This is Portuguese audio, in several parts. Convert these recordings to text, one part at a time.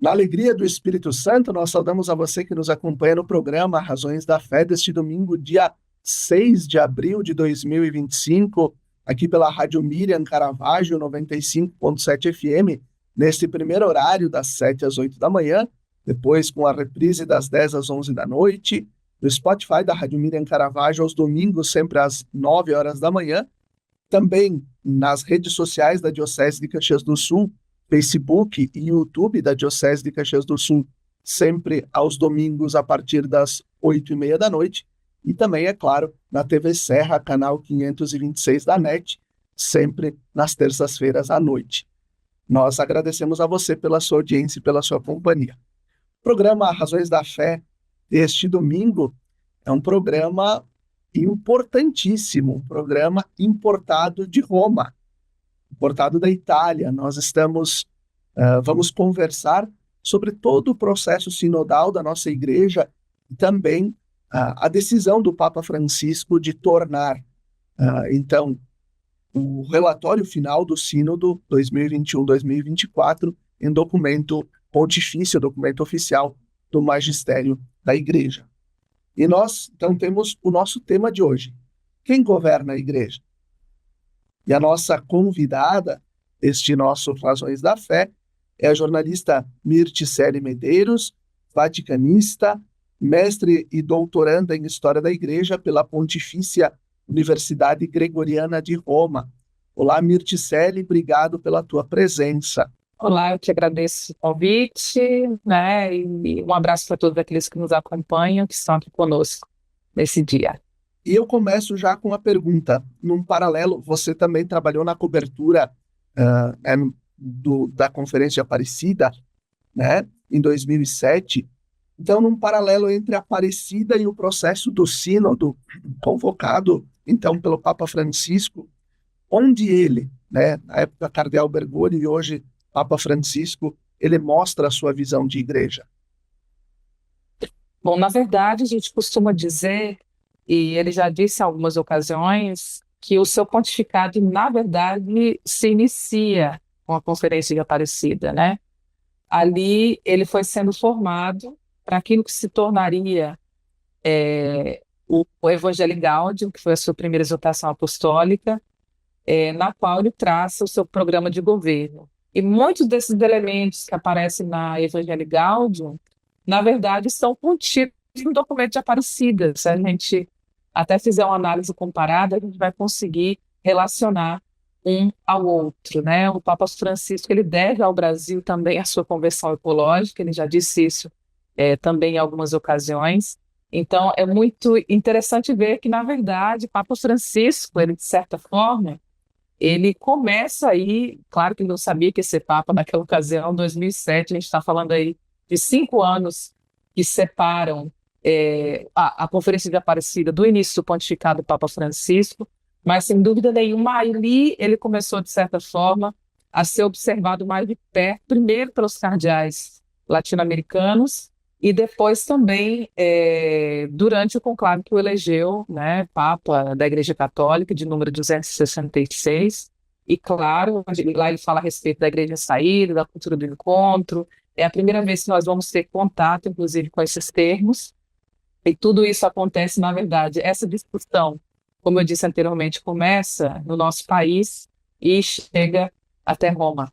Na alegria do Espírito Santo, nós saudamos a você que nos acompanha no programa Razões da Fé deste domingo, dia 6 de abril de 2025, aqui pela Rádio Miriam Caravaggio 95.7 FM, neste primeiro horário das 7 às 8 da manhã, depois com a reprise das 10 às 11 da noite, no Spotify da Rádio Miriam Caravaggio aos domingos, sempre às 9 horas da manhã, também nas redes sociais da Diocese de Caxias do Sul, Facebook e YouTube da Diocese de Caxias do Sul, sempre aos domingos a partir das 8h30 da noite, e também, é claro, na TV Serra, canal 526 da NET, sempre nas terças-feiras à noite. Nós agradecemos a você pela sua audiência e pela sua companhia. O programa Razões da Fé deste domingo é um programa importantíssimo, um programa importado de Roma, importado da Itália. Nós vamos conversar sobre todo o processo sinodal da nossa igreja e também a decisão do Papa Francisco de tornar, então, o relatório final do Sínodo 2021-2024 em documento pontifício, documento oficial do magistério da igreja. E nós, então, temos o nosso tema de hoje: quem governa a igreja? E a nossa convidada, este nosso Razões da Fé, é a jornalista Mirticele Medeiros, vaticanista, mestre e doutoranda em História da Igreja pela Pontifícia Universidade Gregoriana de Roma. Olá, Mirticele, obrigado pela tua presença. Olá, eu te agradeço o convite, né? E um abraço para todos aqueles que nos acompanham, que estão aqui conosco nesse dia. E eu começo já com uma pergunta. Num paralelo, você também trabalhou na cobertura da Conferência de Aparecida, né, em 2007. Então, num paralelo entre a Aparecida e o processo do Sínodo, convocado, então, pelo Papa Francisco, onde ele, né, na época Cardeal Bergoglio e hoje Papa Francisco, ele mostra a sua visão de igreja? Bom, na verdade, a gente costuma dizer, e ele já disse em algumas ocasiões, que o seu pontificado, na verdade, se inicia com a Conferência de Aparecida, né? Ali ele foi sendo formado para aquilo que se tornaria o Evangelii Gaudium, que foi a sua primeira exortação apostólica, na qual ele traça o seu programa de governo. E muitos desses elementos que aparecem na Evangelii Gaudium, na verdade, estão contidos no documento de Aparecida. Se a gente até fizer uma análise comparada, a gente vai conseguir relacionar um ao outro, né? O Papa Francisco, ele deve ao Brasil também a sua conversão ecológica, ele já disse isso também em algumas ocasiões. Então, é muito interessante ver que, na verdade, o Papa Francisco, ele, de certa forma, ele começa aí, claro que ele não sabia que ia ser Papa naquela ocasião, 2007, a gente está falando aí de 5 anos que separam a Conferência de Aparecida do início do pontificado do Papa Francisco, mas, sem dúvida nenhuma, ali ele começou, de certa forma, a ser observado mais de perto, primeiro pelos cardeais latino-americanos e depois também durante o conclave que o elegeu, né, Papa da Igreja Católica, de número 266, e, claro, lá ele fala a respeito da igreja saída, da cultura do encontro. É a primeira vez que nós vamos ter contato, inclusive, com esses termos, e tudo isso acontece, na verdade, essa discussão, como eu disse anteriormente, começa no nosso país e chega até Roma.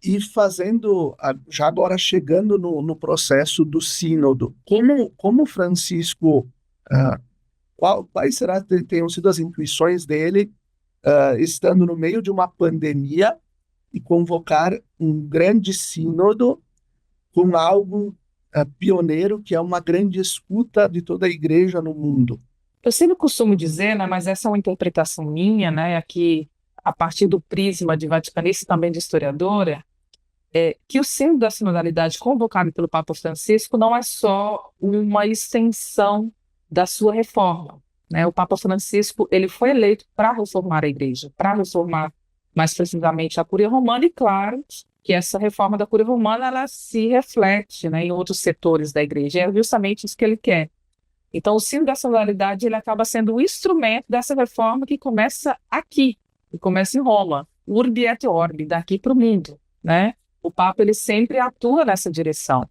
E fazendo, já agora chegando no processo do sínodo, como Francisco, quais tenham sido as intuições dele, estando no meio de uma pandemia e convocar um grande sínodo com algo pioneiro, que é uma grande escuta de toda a igreja no mundo? Eu sempre costumo dizer, né, mas essa é uma interpretação minha, né, aqui a partir do prisma de vaticanista e também de historiadora, que o sínodo da sinodalidade convocado pelo Papa Francisco não é só uma extensão da sua reforma, né? O Papa Francisco, ele foi eleito para reformar a igreja, para reformar mais precisamente a Cúria Romana, e claro que essa reforma da Cúria Romana, ela se reflete, né, em outros setores da igreja, é justamente isso que ele quer. Então, o sínodo da sinodalidade, ele acaba sendo o instrumento dessa reforma que começa aqui, que começa em Roma, urbi et orbi, daqui para o mundo, né? o Papa ele sempre atua nessa direção.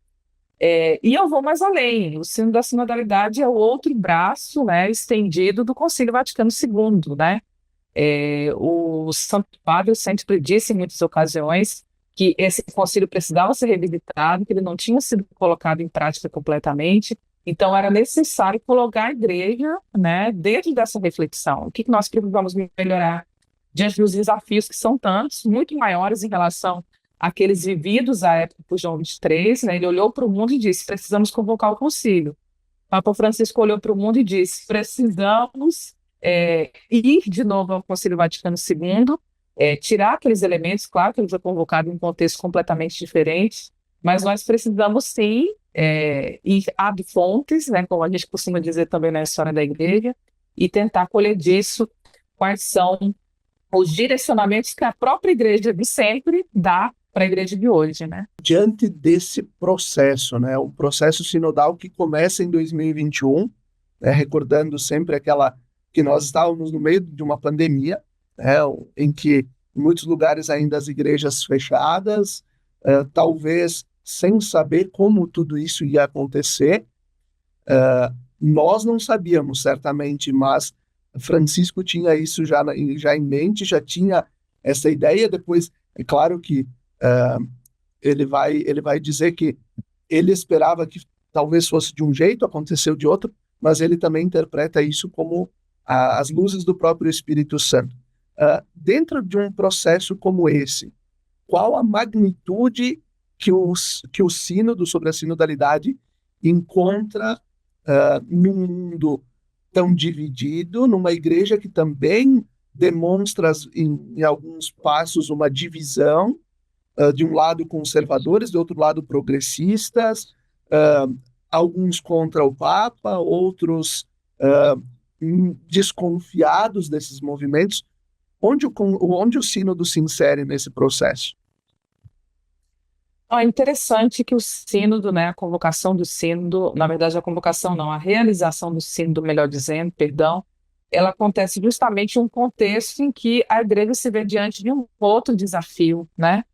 E eu vou mais além, o sino da sinodalidade é o outro braço, né, estendido do Concílio Vaticano II, né? O Santo Padre sempre disse em muitas ocasiões que esse concílio precisava ser revisitado, que ele não tinha sido colocado em prática completamente, então era necessário colocar a igreja, né, dentro dessa reflexão. O que nós precisamos melhorar diante dos desafios que são tantos, muito maiores em relação àqueles vividos à época por João 23, né? Ele olhou para o mundo e disse: precisamos convocar o concílio. Papa Francisco olhou para o mundo e disse: precisamos ir de novo ao Concílio Vaticano II, tirar aqueles elementos, claro que ele foi convocado em um contexto completamente diferente, mas nós precisamos sim ir ad fontes, né, como a gente costuma dizer também na história da igreja, e tentar colher disso quais são os direcionamentos que a própria igreja de sempre dá para a igreja de hoje, né? Diante desse processo, né, o processo sinodal que começa em 2021, né, recordando sempre aquela que nós estávamos no meio de uma pandemia, né, em que em muitos lugares ainda as igrejas fechadas, talvez sem saber como tudo isso ia acontecer. Nós não sabíamos, certamente, mas Francisco tinha isso já em mente, já tinha essa ideia. Depois, é claro que ele vai dizer que ele esperava que talvez fosse de um jeito, aconteceu de outro, mas ele também interpreta isso como as luzes do próprio Espírito Santo. Dentro de um processo como esse, qual a magnitude que o sínodo sobre a sinodalidade encontra num mundo tão dividido, numa igreja que também demonstra em alguns passos uma divisão, de um lado conservadores, do outro lado progressistas, alguns contra o Papa, outros desconfiados desses movimentos. Onde o sínodo se insere nesse processo? É interessante que o sínodo, né, a convocação do sínodo, na verdade a convocação não, a realização do sínodo, melhor dizendo, perdão, ela acontece justamente em um contexto em que a igreja se vê diante de um outro desafio, né?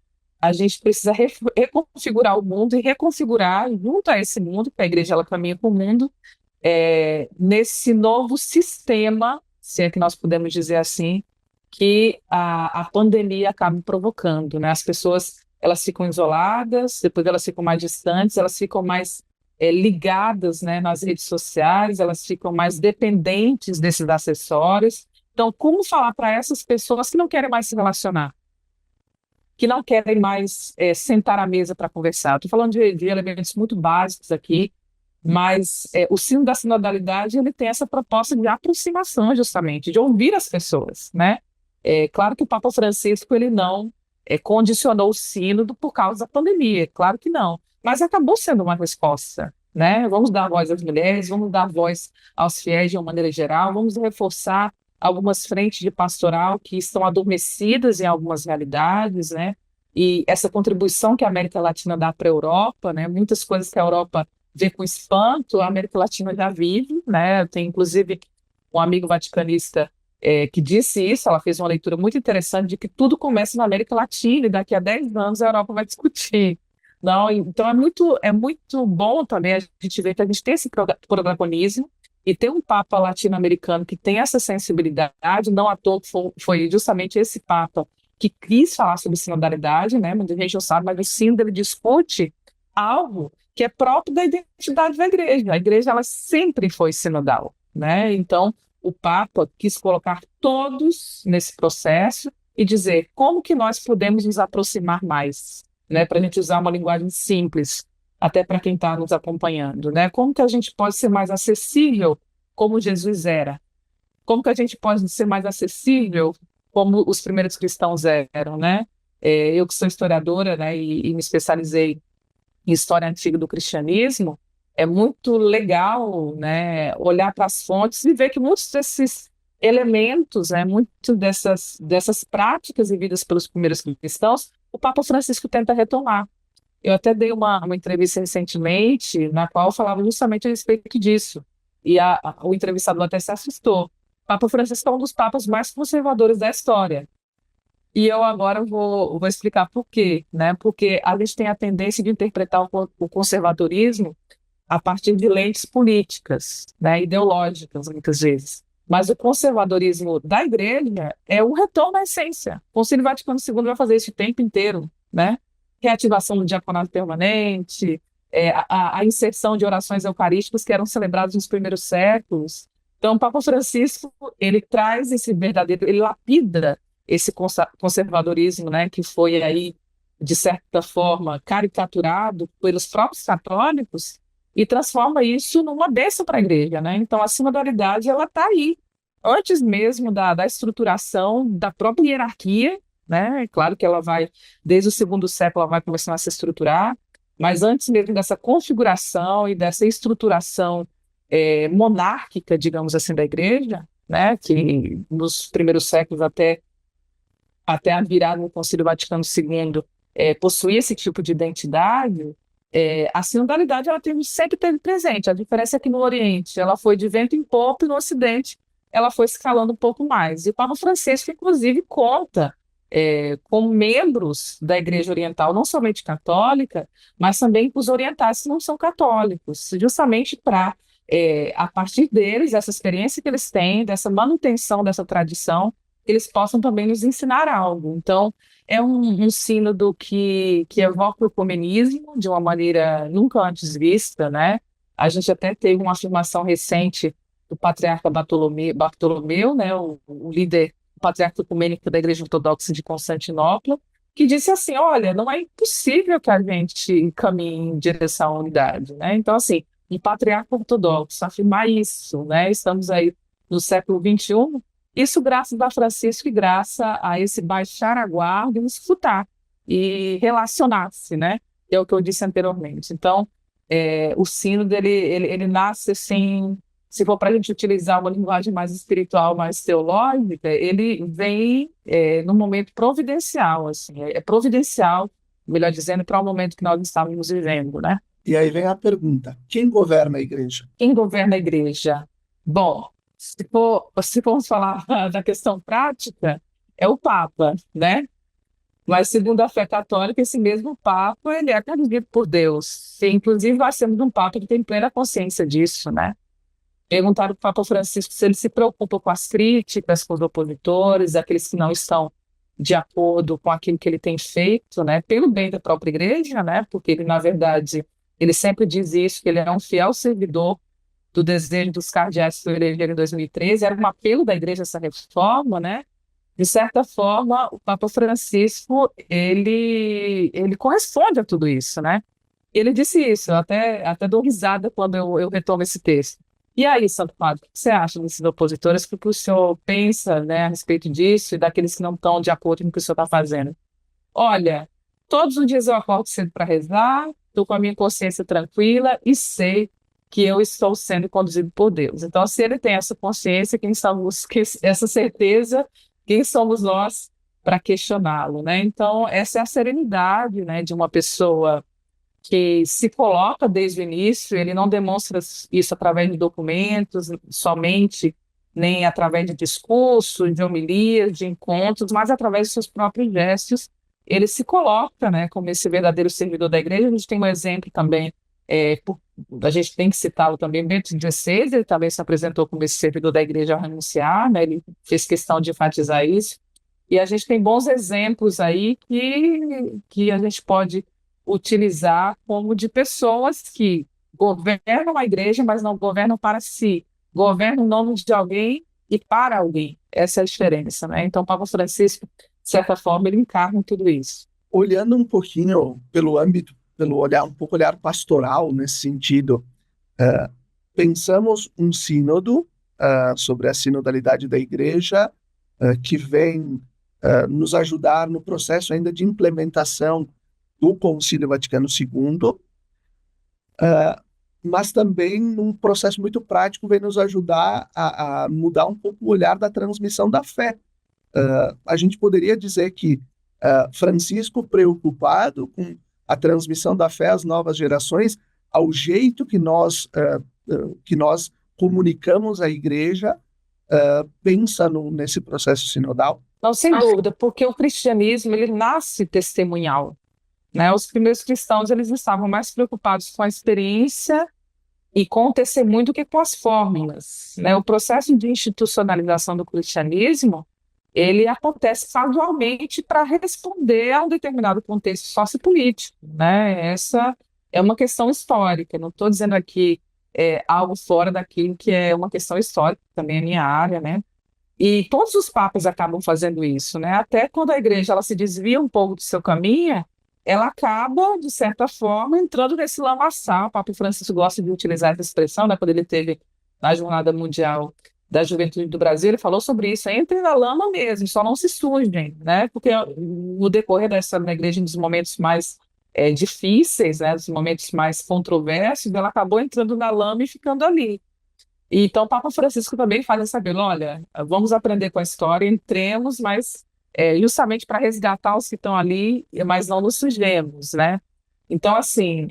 A gente precisa reconfigurar o mundo e reconfigurar junto a esse mundo, que a igreja ela caminha com o mundo, nesse novo sistema, se é que nós podemos dizer assim, que a pandemia acaba provocando, né? As pessoas elas ficam isoladas, depois elas ficam mais distantes, elas ficam mais ligadas, né, nas redes sociais, elas ficam mais dependentes desses acessórios. Então, como falar para essas pessoas que não querem mais se relacionar, que não querem mais sentar à mesa para conversar? Estou falando de elementos muito básicos aqui, mas o sino da sinodalidade ele tem essa proposta de aproximação, justamente, de ouvir as pessoas, né? Claro que o Papa Francisco ele não condicionou o sínodo por causa da pandemia, claro que não, mas acabou sendo uma resposta, né? Vamos dar voz às mulheres, vamos dar voz aos fiéis de uma maneira geral, vamos reforçar algumas frentes de pastoral que estão adormecidas em algumas realidades, né? E essa contribuição que a América Latina dá para a Europa, né? Muitas coisas que a Europa vê com espanto, a América Latina já vive, né? Tem inclusive um amigo vaticanista que disse isso. Ela fez uma leitura muito interessante de que tudo começa na América Latina e daqui a 10 anos a Europa vai discutir. Não, então é muito bom também a gente ver que a gente tem esse protagonismo e tem um Papa latino-americano que tem essa sensibilidade. Não à toa foi justamente esse Papa que quis falar sobre sinodalidade, né? Muita gente não sabe, mas o sínodo ele discute algo que é próprio da identidade da igreja. A igreja ela sempre foi sinodal, né? Então o Papa quis colocar todos nesse processo e dizer como que nós podemos nos aproximar mais, né? Para a gente usar uma linguagem simples, até para quem está nos acompanhando, né? Como que a gente pode ser mais acessível como Jesus era? Como que a gente pode ser mais acessível como os primeiros cristãos eram, né? Eu que sou historiadora, né, e me especializei em história antiga do cristianismo, é muito legal, né, olhar para as fontes e ver que muitos desses elementos, né, muitas dessas práticas vividas pelos primeiros cristãos, o Papa Francisco tenta retomar. Eu até dei uma entrevista recentemente, na qual eu falava justamente a respeito disso, e o entrevistador até se assustou. O Papa Francisco é um dos papas mais conservadores da história. E eu agora vou explicar por quê, né? Porque a gente tem a tendência de interpretar o conservadorismo a partir de lentes políticas, né, ideológicas, muitas vezes. Mas o conservadorismo da igreja é um retorno à essência. O Concílio Vaticano II vai fazer isso o tempo inteiro, né? Reativação do diaconato permanente, a inserção de orações eucarísticas que eram celebradas nos primeiros séculos. Então, o Papa Francisco, ele traz esse verdadeiro, ele lapida esse conservadorismo, né, que foi aí, de certa forma, caricaturado pelos próprios católicos, e transforma isso numa bênção para a igreja, né? Então, a sinodalidade, ela está aí, antes mesmo da estruturação da própria hierarquia, né? É claro que ela vai, desde o segundo século, ela vai começar a se estruturar, mas antes mesmo dessa configuração e dessa estruturação monárquica, digamos assim, da igreja, né? Que nos primeiros séculos até a virada no Concílio Vaticano II possuía esse tipo de identidade. A sinodalidade ela sempre teve presente. A diferença é que no Oriente ela foi de vento em popa e no Ocidente ela foi escalando um pouco mais. E o Papa Francisco, inclusive, conta com membros da Igreja Oriental, não somente católica, mas também os orientais que não são católicos, justamente para, a partir deles, essa experiência que eles têm, dessa manutenção dessa tradição, eles possam também nos ensinar algo. Então, é um sínodo que evoca o ecumenismo de uma maneira nunca antes vista, né? A gente até teve uma afirmação recente do patriarca Bartolomeu, né, o líder, o patriarca ecumênico da Igreja Ortodoxa de Constantinopla, que disse assim, olha, não é impossível que a gente caminhe em direção à unidade, né? Então, assim, um patriarca ortodoxo afirmar isso, né? Estamos aí no século XXI, isso graças a Francisco e graças a esse baixar a guarda e escutar e relacionar-se, né? É o que eu disse anteriormente. Então, o sínodo, ele nasce assim, se for para a gente utilizar uma linguagem mais espiritual, mais teológica, ele vem num momento providencial, assim, é providencial, melhor dizendo, para o momento que nós estávamos vivendo, né? E aí vem a pergunta: quem governa a igreja? Quem governa a igreja? Bom, se formos falar da questão prática, é o Papa, né? Mas, segundo a fé católica, esse mesmo Papa, ele é candidato por Deus. E, inclusive, nós temos um Papa que tem plena consciência disso, né? Perguntaram para o Papa Francisco se ele se preocupa com as críticas, com os opositores, aqueles que não estão de acordo com aquilo que ele tem feito, né? Pelo bem da própria igreja, né? Porque ele, na verdade, ele sempre diz isso, que ele é um fiel servidor do desejo dos cardeais que foi eleger em 2013, era um apelo da igreja essa reforma, né? De certa forma, o Papa Francisco, ele corresponde a tudo isso, né? Ele disse isso, eu até dou risada quando eu retomo esse texto. E aí, Santo Padre, o que você acha desses opositores? O que o senhor pensa, né, a respeito disso e daqueles que não estão de acordo com o que o senhor está fazendo? Olha, todos os dias eu acordo cedo para rezar, estou com a minha consciência tranquila e sei que eu estou sendo conduzido por Deus. Então, se ele tem essa consciência, essa certeza, quem somos nós para questioná-lo, né? Então, essa é a serenidade, né, de uma pessoa que se coloca desde o início, ele não demonstra isso através de documentos somente, nem através de discursos, de homilias, de encontros, mas através de seus próprios gestos, ele se coloca, né, como esse verdadeiro servidor da igreja. A gente tem um exemplo também, a gente tem que citá-lo também, Bento XVI, ele também se apresentou como esse servidor da igreja ao renunciar, né, ele fez questão de enfatizar isso, e a gente tem bons exemplos aí que a gente pode utilizar como de pessoas que governam a igreja, mas não governam para si, governam em nome de alguém e para alguém. Essa é a diferença, né? Então, Papa Francisco, de certa forma, ele encarna tudo isso. Olhando um pouquinho pelo âmbito, pelo olhar, um pouco olhar pastoral nesse sentido, pensamos um sínodo sobre a sinodalidade da igreja, que vem nos ajudar no processo ainda de implementação do Concílio Vaticano II, mas também num processo muito prático vem nos ajudar a mudar um pouco o olhar da transmissão da fé. A gente poderia dizer que Francisco, preocupado com a transmissão da fé às novas gerações, ao jeito que nós comunicamos à igreja, pensa nesse processo sinodal. Não, sem dúvida, porque o cristianismo, ele nasce testemunhal, né? Os primeiros cristãos, eles estavam mais preocupados com a experiência e com o testemunho do que com as fórmulas, né? O processo de institucionalização do cristianismo, ele acontece gradualmente para responder a um determinado contexto sociopolítico, né? Essa é uma questão histórica. Não estou dizendo aqui algo fora daquilo que é uma questão histórica, também é minha área, né? E todos os papas acabam fazendo isso, né? Até quando a igreja ela se desvia um pouco do seu caminho, ela acaba, de certa forma, entrando nesse lamaçal. O Papa Francisco gosta de utilizar essa expressão, né? Quando ele teve na Jornada Mundial da Juventude do Brasil, ele falou sobre isso: entrem na lama mesmo, só não se sujem, né? Porque no decorrer da história da igreja, nos momentos mais difíceis, né? Nos momentos mais controversos, ela acabou entrando na lama e ficando ali. E então, o Papa Francisco também faz essa apelo: olha, vamos aprender com a história, entremos, mas justamente para resgatar os que estão ali, mas não nos sujemos, né? Então, assim,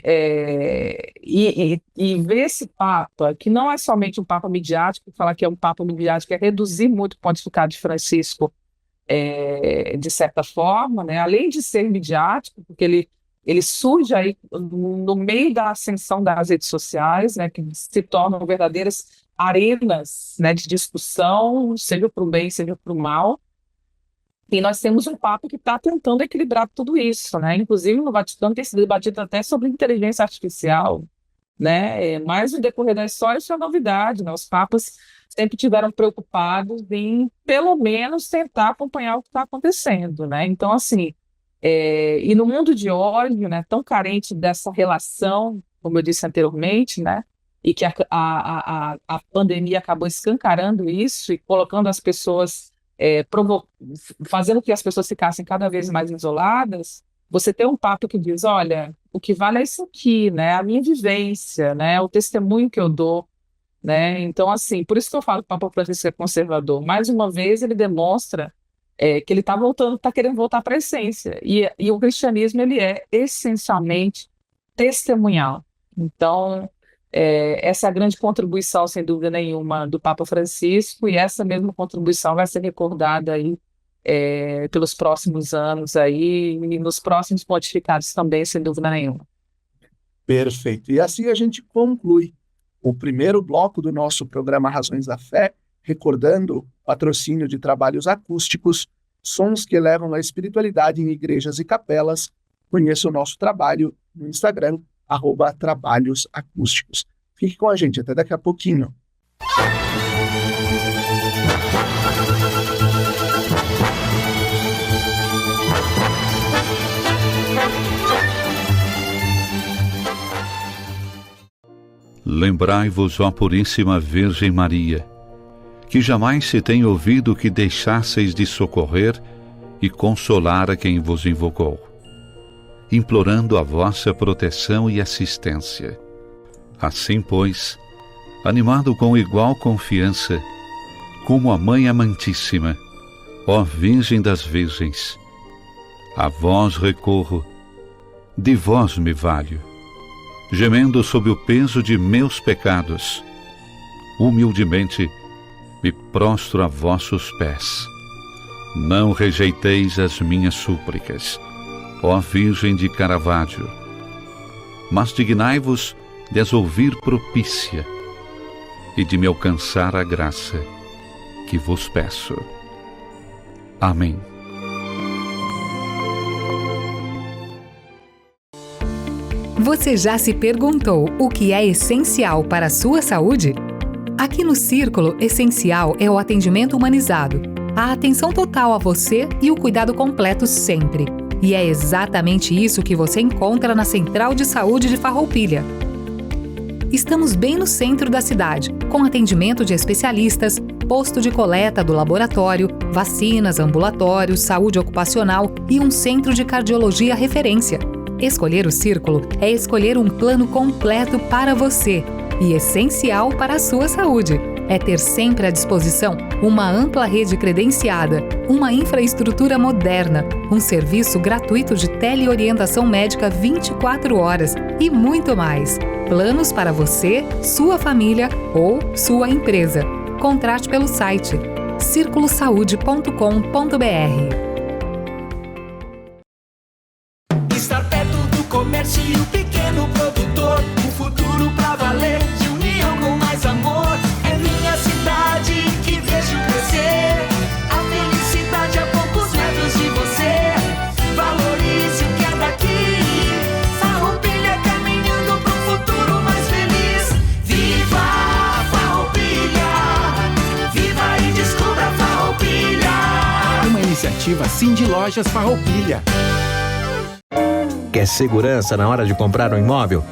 e ver esse Papa, que não é somente um Papa midiático, falar que é um Papa midiático é reduzir muito o pontificado de Francisco, de certa forma, né? Além de ser midiático, porque ele surge aí no meio da ascensão das redes sociais, né, que se tornam verdadeiras arenas, né, de discussão, seja para o bem, seja para o mal. E nós temos um Papa que está tentando equilibrar tudo isso, né? Inclusive no Vaticano tem sido debatido até sobre inteligência artificial, né? Mas no decorrer da história isso é novidade, né? Os papas sempre tiveram preocupados em, pelo menos, tentar acompanhar o que está acontecendo, né? Então, assim, e no mundo de hoje, né, tão carente dessa relação, como eu disse anteriormente, né? E que a pandemia acabou escancarando isso e colocando as pessoas, fazendo que as pessoas ficassem cada vez mais isoladas. Você tem um Papa que diz: olha, o que vale é isso aqui, né? A minha vivência, né? O testemunho que eu dou, né? Então, assim, por isso que eu falo que o Papa Francisco é conservador. Mais uma vez, ele demonstra que ele está querendo voltar para a essência. E o cristianismo, ele é essencialmente testemunhal. Então, essa é a grande contribuição, sem dúvida nenhuma, do Papa Francisco, e essa mesma contribuição vai ser recordada aí pelos próximos anos aí, e nos próximos pontificados também, sem dúvida nenhuma. Perfeito. E assim a gente conclui o primeiro bloco do nosso programa Razões da Fé, recordando o patrocínio de trabalhos acústicos, sons que elevam a espiritualidade em igrejas e capelas. Conheça o nosso trabalho no Instagram, @trabalhosacústicos. Fique com a gente, até daqui a pouquinho. Lembrai-vos, ó Puríssima Virgem Maria, que jamais se tem ouvido que deixasseis de socorrer e consolar a quem vos invocou, implorando a vossa proteção e assistência. Assim, pois, animado com igual confiança, como a Mãe Amantíssima, ó Virgem das Virgens, a vós recorro, de vós me valho, gemendo sob o peso de meus pecados, humildemente me prostro a vossos pés. Não rejeiteis as minhas súplicas, ó Virgem de Caravaggio, mas dignai-vos de as ouvir propícia e de me alcançar a graça que vos peço. Amém. Você já se perguntou o que é essencial para a sua saúde? Aqui no Círculo, essencial é o atendimento humanizado, a atenção total a você e o cuidado completo sempre. E é exatamente isso que você encontra na Central de Saúde de Farroupilha. Estamos bem no centro da cidade, com atendimento de especialistas, posto de coleta do laboratório, vacinas, ambulatórios, saúde ocupacional e um centro de cardiologia referência. Escolher o Círculo é escolher um plano completo para você e essencial para a sua saúde. É ter sempre à disposição uma ampla rede credenciada, uma infraestrutura moderna, um serviço gratuito de teleorientação médica 24 horas e muito mais. Planos para você, sua família ou sua empresa. Contrate pelo site circulosaude.com.br. Estar perto do comércio e o pequeno produtor, um futuro pra valer, de união com mais amor. É minha cidade que vejo crescer, a felicidade a poucos metros de você. Valorize o que é daqui, Farroupilha caminhando pro futuro mais feliz. Viva Farroupilha, viva e descubra Farroupilha. Uma iniciativa Cindy Lojas Farroupilha. Quer segurança na hora de comprar um imóvel?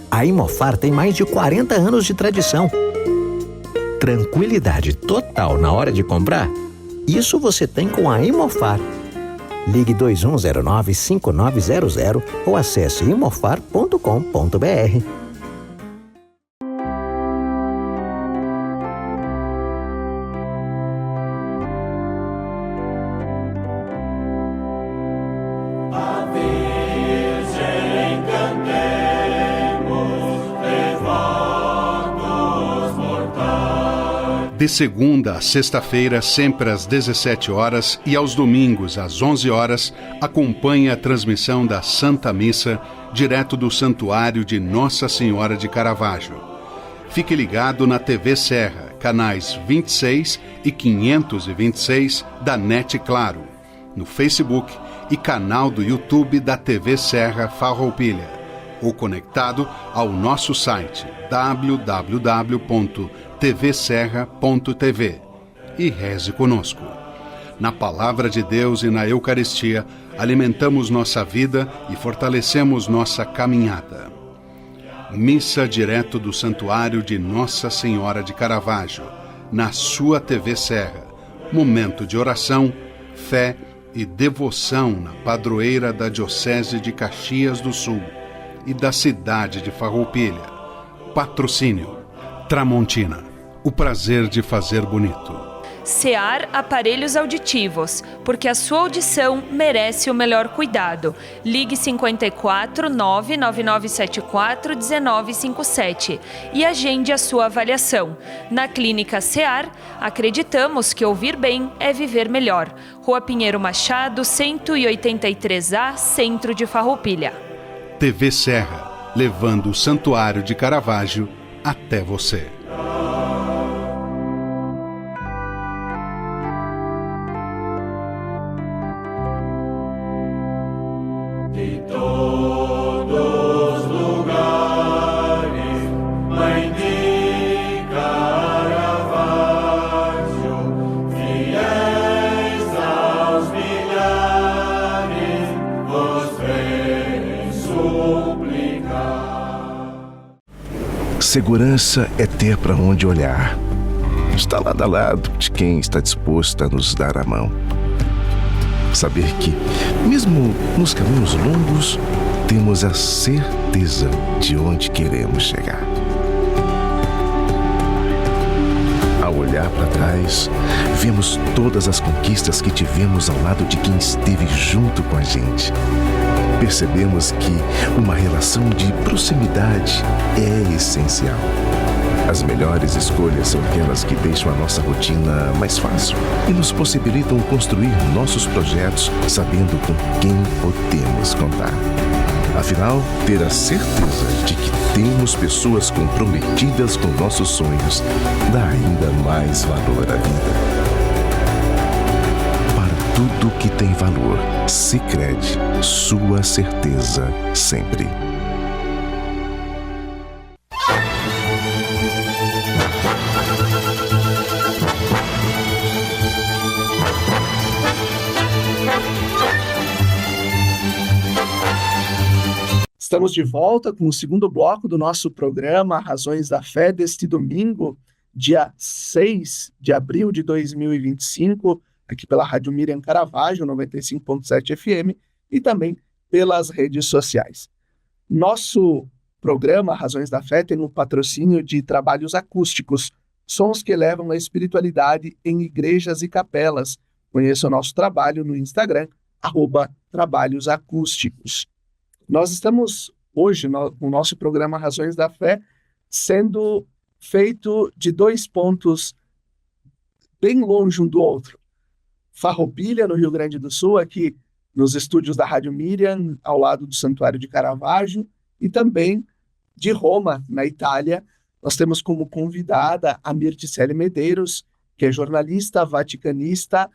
A Imofar tem mais de 40 anos de tradição. Tranquilidade total na hora de comprar? Isso você tem com a Imofar. Ligue 2109-5900 ou acesse imofar.com.br. De segunda a sexta-feira, sempre às 17 horas e aos domingos às 11 horas, acompanhe a transmissão da Santa Missa, direto do Santuário de Nossa Senhora de Caravaggio. Fique ligado na TV Serra, canais 26 e 526 da NET Claro, no Facebook e canal do YouTube da TV Serra Farroupilha, ou conectado ao nosso site www.tvserra.tv e reze conosco. Na Palavra de Deus e na Eucaristia, alimentamos nossa vida e fortalecemos nossa caminhada. Missa direto do Santuário de Nossa Senhora de Caravaggio, na sua TV Serra. Momento de oração, fé e devoção na padroeira da Diocese de Caxias do Sul e da cidade de Farroupilha. Patrocínio Tramontina, o prazer de fazer bonito. SEAR Aparelhos Auditivos, porque a sua audição merece o melhor cuidado. Ligue 54 99974 1957 e agende a sua avaliação. Na Clínica SEAR, acreditamos que ouvir bem é viver melhor. Rua Pinheiro Machado, 183A, Centro de Farroupilha. TV Serra, levando o Santuário de Caravaggio até você. De todos os lugares, Mãe de Caravaggio, fiéis aos milhares, vos vem suplicar. Segurança é ter para onde olhar. Está lado a lado de quem está disposto a nos dar a mão. Saber que, mesmo nos caminhos longos, temos a certeza de onde queremos chegar. Ao olhar para trás, vemos todas as conquistas que tivemos ao lado de quem esteve junto com a gente. Percebemos que uma relação de proximidade é essencial. As melhores escolhas são aquelas que deixam a nossa rotina mais fácil e nos possibilitam construir nossos projetos sabendo com quem podemos contar. Afinal, ter a certeza de que temos pessoas comprometidas com nossos sonhos dá ainda mais valor à vida. Para tudo que tem valor, Sicredi, sua certeza sempre. Estamos de volta com o segundo bloco do nosso programa Razões da Fé deste domingo, dia 6 de abril de 2025, aqui pela Rádio Miriam Caravaggio, 95.7 FM, e também pelas redes sociais. Nosso programa Razões da Fé tem um patrocínio de trabalhos acústicos, sons que elevam a espiritualidade em igrejas e capelas. Conheça o nosso trabalho no Instagram, @trabalhosacústicos. Nós estamos hoje, no nosso programa Razões da Fé, sendo feito de dois pontos bem longe um do outro. Farroupilha, no Rio Grande do Sul, aqui nos estúdios da Rádio Miriam, ao lado do Santuário de Caravaggio, e também de Roma, na Itália. Nós temos como convidada a Mirticelli Medeiros, que é jornalista vaticanista.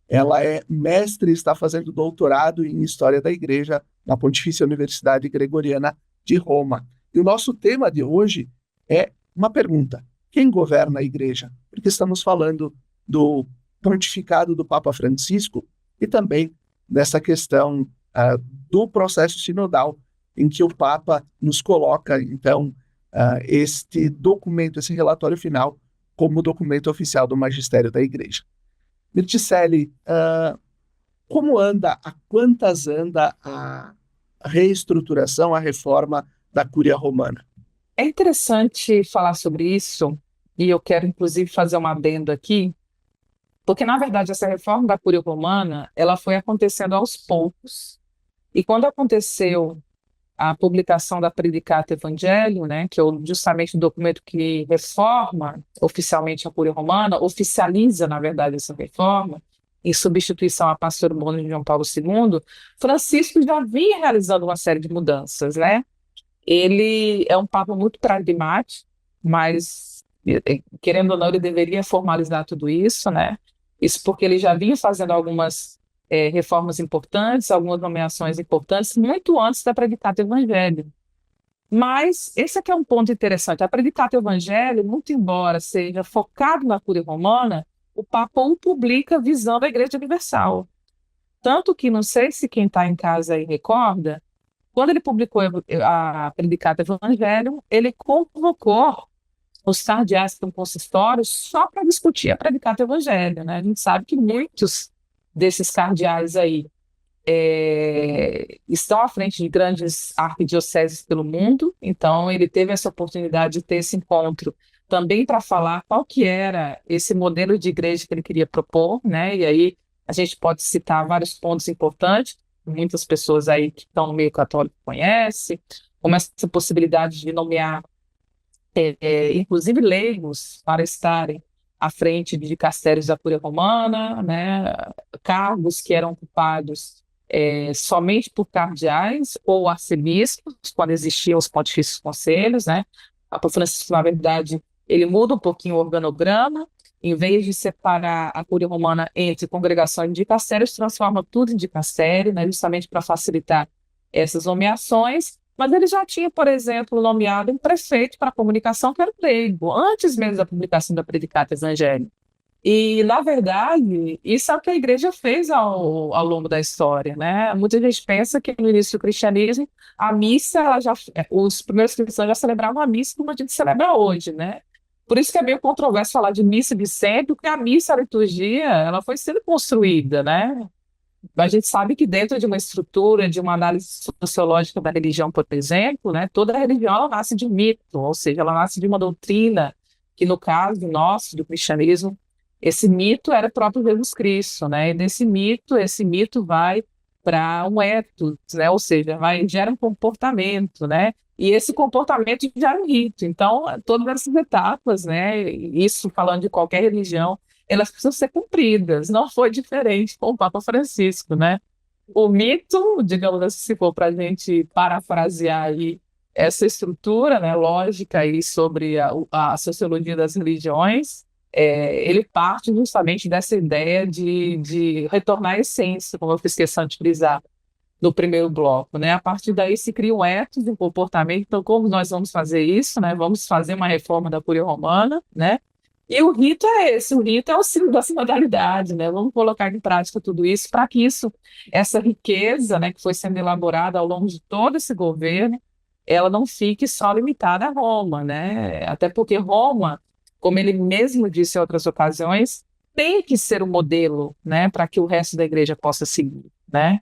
Ela é mestre e está fazendo doutorado em História da Igreja na Pontifícia Universidade Gregoriana de Roma. E o nosso tema de hoje é uma pergunta: quem governa a Igreja? Porque estamos falando do pontificado do Papa Francisco e também dessa questão do processo sinodal, em que o Papa nos coloca, então, este documento, esse relatório final, como documento oficial do magistério da Igreja. Mirticelli, como anda, a quantas anda a reestruturação, a reforma da Cúria Romana? É interessante falar sobre isso, e eu quero, inclusive, fazer uma adendo aqui, porque, na verdade, essa reforma da Cúria Romana, ela foi acontecendo aos poucos, e quando aconteceu a publicação da Praedicata Evangelium, né, que é justamente o documento que reforma oficialmente a Cúria Romana, oficializa, na verdade, essa reforma, em substituição à Pastor Bono de João Paulo II, Francisco já vinha realizando uma série de mudanças, né? Ele é um papa muito pragmático, mas, querendo ou não, ele deveria formalizar tudo isso, né? Isso porque ele já vinha fazendo algumas reformas importantes, algumas nomeações importantes, muito antes da Praedicata Evangelium. Mas esse aqui é um ponto interessante. A Praedicata Evangelium, muito embora seja focado na Cúria Romana, o Papa o publica visando a Igreja Universal. Tanto que, não sei se quem está em casa aí recorda, quando ele publicou a Praedicata Evangelium, ele convocou os cardeais para um consistório só para discutir a Praedicata Evangelium, né? A gente sabe que muitos desses cardeais aí estão à frente de grandes arquidioceses pelo mundo, então ele teve essa oportunidade de ter esse encontro também para falar qual que era esse modelo de igreja que ele queria propor, né? E aí a gente pode citar vários pontos importantes, muitas pessoas aí que estão no meio católico conhecem, como essa possibilidade de nomear inclusive leigos para estarem à frente de dicastérios da Cúria Romana, né, cargos que eram ocupados somente por cardeais ou arcebispos, quando existiam os pontifícios conselhos, né. O Papa Francisco, na verdade, ele muda um pouquinho o organograma, em vez de separar a Cúria Romana entre congregação e dicastérios, transforma tudo em dicastério, né, justamente para facilitar essas nomeações. Mas ele já tinha, por exemplo, nomeado um prefeito para a comunicação, que era o leigo, antes mesmo da publicação da Praedicata Evangelium. E, na verdade, isso é o que a igreja fez ao longo da história, né? Muita gente pensa que no início do cristianismo, a missa, os primeiros cristãos já celebravam a missa como a gente celebra hoje, né? Por isso que é meio controverso falar de missa de sempre, porque a missa, a liturgia, ela foi sendo construída, né? A gente sabe que dentro de uma estrutura, de uma análise sociológica da religião, por exemplo, né, toda a religião ela nasce de mito, ou seja, ela nasce de uma doutrina, que no caso nosso, do cristianismo, esse mito era o próprio Jesus Cristo, né, e desse mito, esse mito vai para um ethos, né, ou seja, gera um comportamento, né, e esse comportamento gera um rito. Então, todas essas etapas, né, isso falando de qualquer religião, elas precisam ser cumpridas. Não foi diferente com o Papa Francisco, né? O mito, digamos assim, se for para a gente parafrasear aí essa estrutura, né, lógica aí sobre a sociologia das religiões, ele parte justamente dessa ideia de retornar à essência, como eu fiz questão de frisar no primeiro bloco, né? A partir daí se cria um ethos, um comportamento. Então, como nós vamos fazer isso, né? Vamos fazer uma reforma da Cúria Romana, né? E o rito é esse, o rito é o símbolo da sinodalidade, né? Vamos colocar em prática tudo isso para que essa riqueza, né, que foi sendo elaborada ao longo de todo esse governo, ela não fique só limitada a Roma, né? Até porque Roma, como ele mesmo disse em outras ocasiões, tem que ser um modelo, né, para que o resto da igreja possa seguir, né?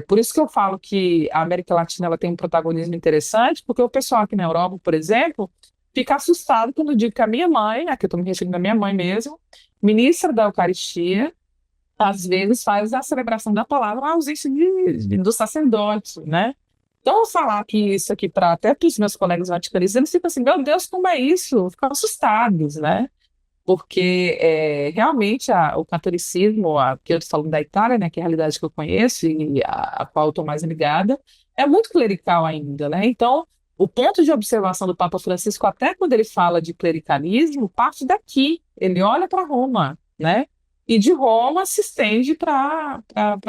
Por isso que eu falo que a América Latina ela tem um protagonismo interessante, porque o pessoal aqui na Europa, por exemplo, fica assustado quando eu digo que a minha mãe, aqui eu estou me referindo à minha mãe mesmo, ministra da Eucaristia, às vezes faz a celebração da palavra na ausência do sacerdote, né? Então, eu falar que isso aqui até para os meus colegas vaticanistas, eles ficam assim, meu Deus, como é isso? Ficam assustados, né? porque realmente o catolicismo, que eu estou falando da Itália, né, que é a realidade que eu conheço e a qual eu estou mais ligada, é muito clerical ainda, né? Então, o ponto de observação do Papa Francisco, até quando ele fala de clericalismo, parte daqui. Ele olha para Roma, né? E de Roma se estende para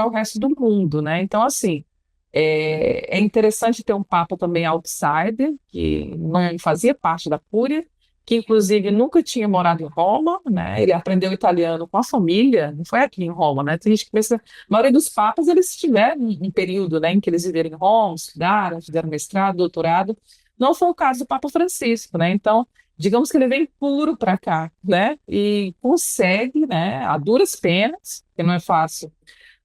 o resto do mundo, né? Então, assim, é interessante ter um Papa também outsider, que não fazia parte da Cúria, que inclusive nunca tinha morado em Roma, né? Ele aprendeu italiano com a família, não foi aqui em Roma, né? Tem gente que pensa, a maioria dos papas eles tiveram um período, né, em que eles viveram em Roma, estudaram, fizeram mestrado, doutorado. Não foi o caso do Papa Francisco, né? Então, digamos que ele vem puro para cá, né? E consegue, né, a duras penas, que não é fácil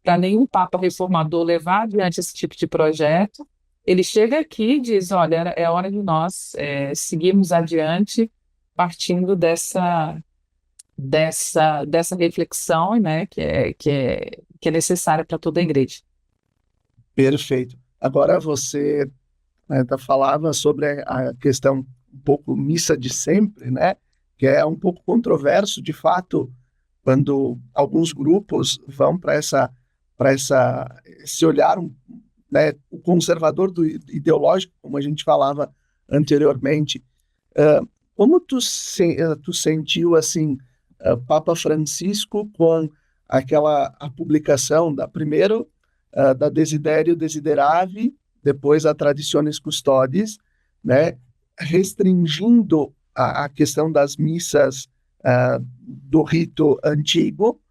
para nenhum papa reformador levar adiante esse tipo de projeto. Ele chega aqui e diz, olha, é hora de nós seguirmos adiante partindo dessa reflexão, né, que é necessária para toda a igreja. Perfeito. Agora você falava sobre a questão um pouco missa de sempre, né? Que é um pouco controverso, de fato, quando alguns grupos vão para esse olhar, né, o conservador do ideológico, como a gente falava anteriormente. Como tu sentiu assim, Papa Francisco com a publicação primeiro da Desiderio Desideravi, depois a Traditionis Custodes, né, restringindo a questão das missas do rito antigo.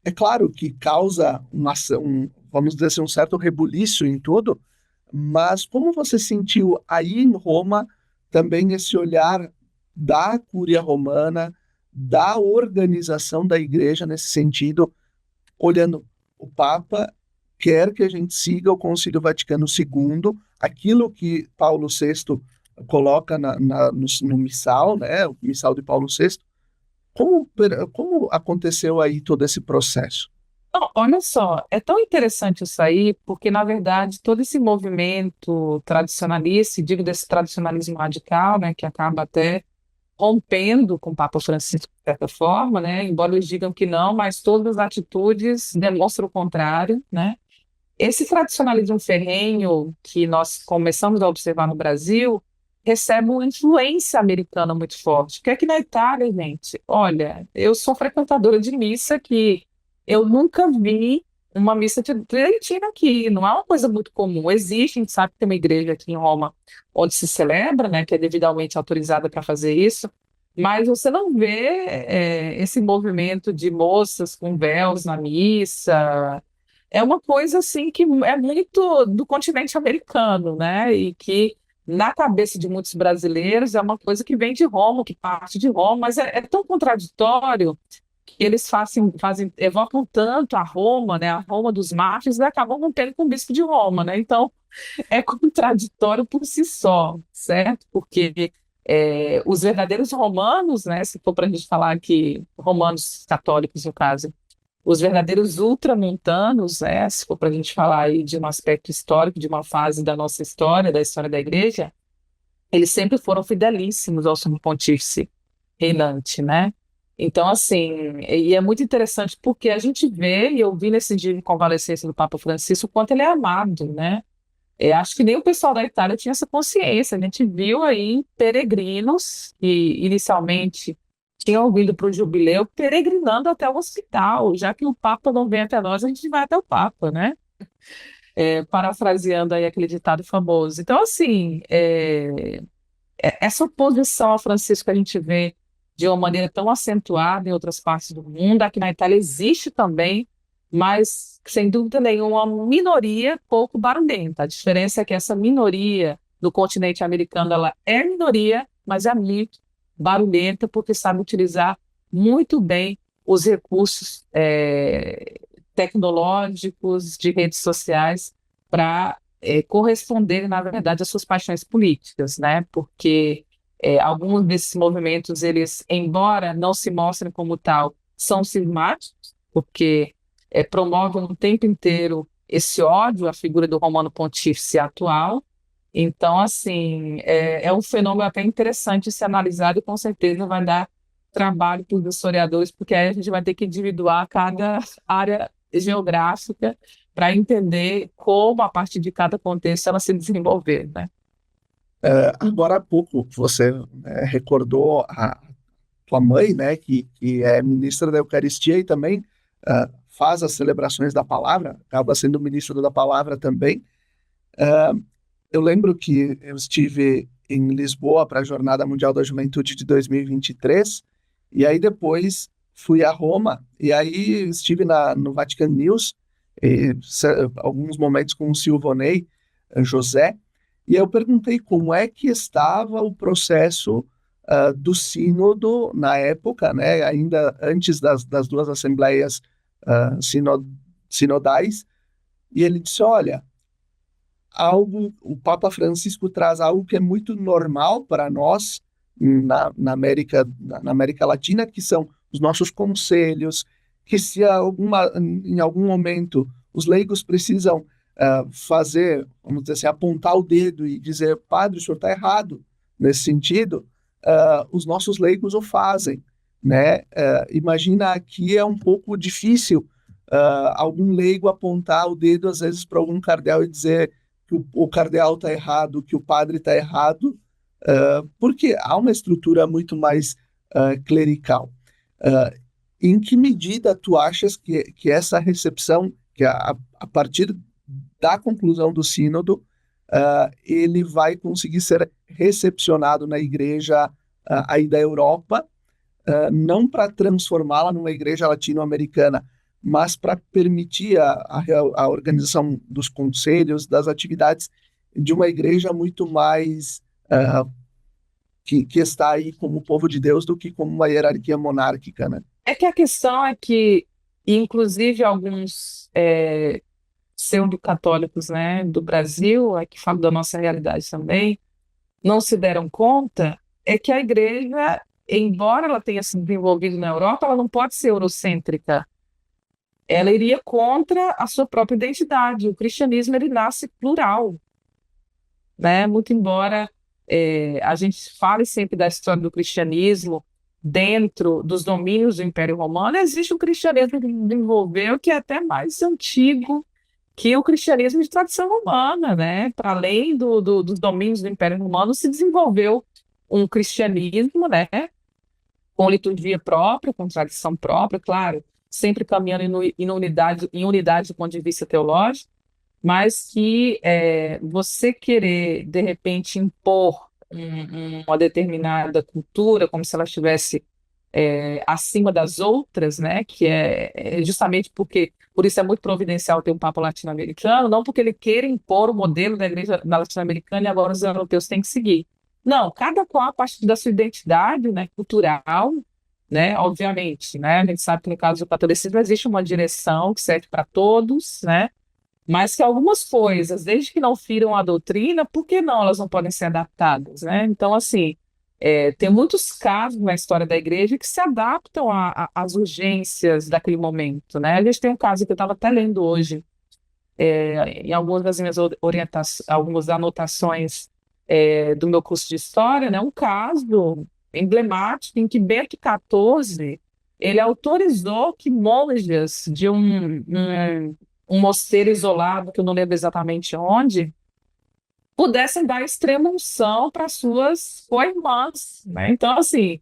É claro que causa vamos dizer assim, um certo rebuliço em tudo, mas como você sentiu aí em Roma também esse olhar da Cúria Romana, da organização da igreja nesse sentido, olhando o Papa quer que a gente siga o Concílio Vaticano II, aquilo que Paulo VI coloca no missal, né, o missal de Paulo VI. Como aconteceu aí todo esse processo? Não, olha só, é tão interessante isso aí, porque, na verdade, todo esse movimento tradicionalista, e digo desse tradicionalismo radical, né, que acaba até rompendo com o Papa Francisco, de certa forma, né, embora eles digam que não, mas todas as atitudes demonstram o contrário, né. Esse tradicionalismo ferrenho que nós começamos a observar no Brasil recebe uma influência americana muito forte, que é que na Itália, gente, olha, eu sou frequentadora de missa que eu nunca vi uma missa tridentina aqui, não é uma coisa muito comum. Existe, a gente sabe que tem uma igreja aqui em Roma onde se celebra, né, que é devidamente autorizada para fazer isso, mas você não vê esse movimento de moças com véus na missa. É uma coisa assim que é muito do continente americano, né, e que na cabeça de muitos brasileiros é uma coisa que vem de Roma, que parte de Roma, mas é tão contraditório que eles evocam tanto a Roma, né, a Roma dos mártires, e acabam rompendo com o bispo de Roma, né? Então, é contraditório por si só, certo? Porque os verdadeiros romanos, né, se for para a gente falar aqui, romanos católicos, no caso, os verdadeiros ultramontanos, né, se for para a gente falar aí de um aspecto histórico, de uma fase da nossa história, da história da igreja, eles sempre foram fidelíssimos ao sumo pontífice reinante, né? Então, assim, e é muito interessante porque a gente vê, e eu vi nesse dia de convalescência do Papa Francisco, o quanto ele é amado, né? Acho que nem o pessoal da Itália tinha essa consciência. A gente viu aí peregrinos que inicialmente tinham vindo para o jubileu peregrinando até o hospital, já que o Papa não vem até nós, a gente vai até o Papa, né? Parafraseando aí aquele ditado famoso. Então, assim, essa oposição ao Francisco que a gente vê de uma maneira tão acentuada em outras partes do mundo, aqui na Itália existe também, mas, sem dúvida nenhuma, uma minoria pouco barulhenta. A diferença é que essa minoria do continente americano, ela é minoria, mas é muito barulhenta, porque sabe utilizar muito bem os recursos tecnológicos, de redes sociais, para corresponder, na verdade, às suas paixões políticas, né? Porque alguns desses movimentos, eles, embora não se mostrem como tal, são cismáticos, porque promovem o tempo inteiro esse ódio à figura do Romano Pontífice atual. Então, assim, é um fenômeno até interessante se analisado e com certeza vai dar trabalho para os historiadores, porque aí a gente vai ter que individuar cada área geográfica para entender como, a partir de cada contexto, ela se desenvolver, né? Agora há pouco você recordou a tua mãe, né, que é ministra da Eucaristia e também faz as celebrações da palavra, acaba sendo ministra da palavra também. Eu lembro que eu estive em Lisboa para a Jornada Mundial da Juventude de 2023, e aí depois fui a Roma, e aí estive no Vatican News, alguns momentos com o Silvonei José, e eu perguntei como é que estava o processo do sínodo na época, né, ainda antes das duas assembleias sinodais, e ele disse, olha, o Papa Francisco traz algo que é muito normal para nós na América Latina, que são os nossos conselhos, que se em algum momento os leigos precisam fazer, vamos dizer assim, apontar o dedo e dizer, padre, o senhor está errado nesse sentido, os nossos leigos o fazem, né? Imagina, aqui é um pouco difícil algum leigo apontar o dedo às vezes para algum cardeal e dizer que o cardeal está errado, que o padre está errado, porque há uma estrutura muito mais clerical. Em que medida tu achas que essa recepção, que a partir da conclusão do sínodo, ele vai conseguir ser recepcionado na igreja aí da Europa, não para transformá-la numa igreja latino-americana, mas para permitir a organização dos conselhos, das atividades de uma igreja muito mais que está aí como povo de Deus do que como uma hierarquia monárquica, né? É que a questão é que, inclusive, alguns pseudo-católicos, né, do Brasil, aqui falo da nossa realidade também, não se deram conta, é que a igreja, embora ela tenha se desenvolvido na Europa, ela não pode ser eurocêntrica. Ela iria contra a sua própria identidade. O cristianismo, ele nasce plural, né? Muito embora a gente fale sempre da história do cristianismo dentro dos domínios do Império Romano, existe um cristianismo que desenvolveu que é até mais antigo que o cristianismo de tradição romana, né? Para além dos domínios do Império Romano, se desenvolveu um cristianismo, né? Com liturgia própria, com tradição própria, claro, sempre caminhando em unidade do ponto de vista teológico, mas que você querer, de repente, impor uma determinada cultura, como se ela estivesse acima das outras, né? Que é justamente por isso é muito providencial ter um Papa latino-americano, não porque ele queira impor o modelo da igreja latino-americana e agora os europeus têm que seguir. Não, cada qual a partir da sua identidade, né, cultural, né, obviamente, né, a gente sabe que no caso do catolicismo existe uma direção que serve para todos, né, mas que algumas coisas, desde que não firam a doutrina, por que não elas não podem ser adaptadas, né? Então, assim, tem muitos casos na história da igreja que se adaptam às urgências daquele momento, né? A gente tem um caso que eu estava até lendo hoje, em algumas das minhas algumas anotações do meu curso de história, né? Um caso emblemático em que Bento XIV ele autorizou que monjas de um mosteiro isolado, que eu não lembro exatamente onde, pudessem dar extrema unção para suas co-irmãs, né? Então, assim,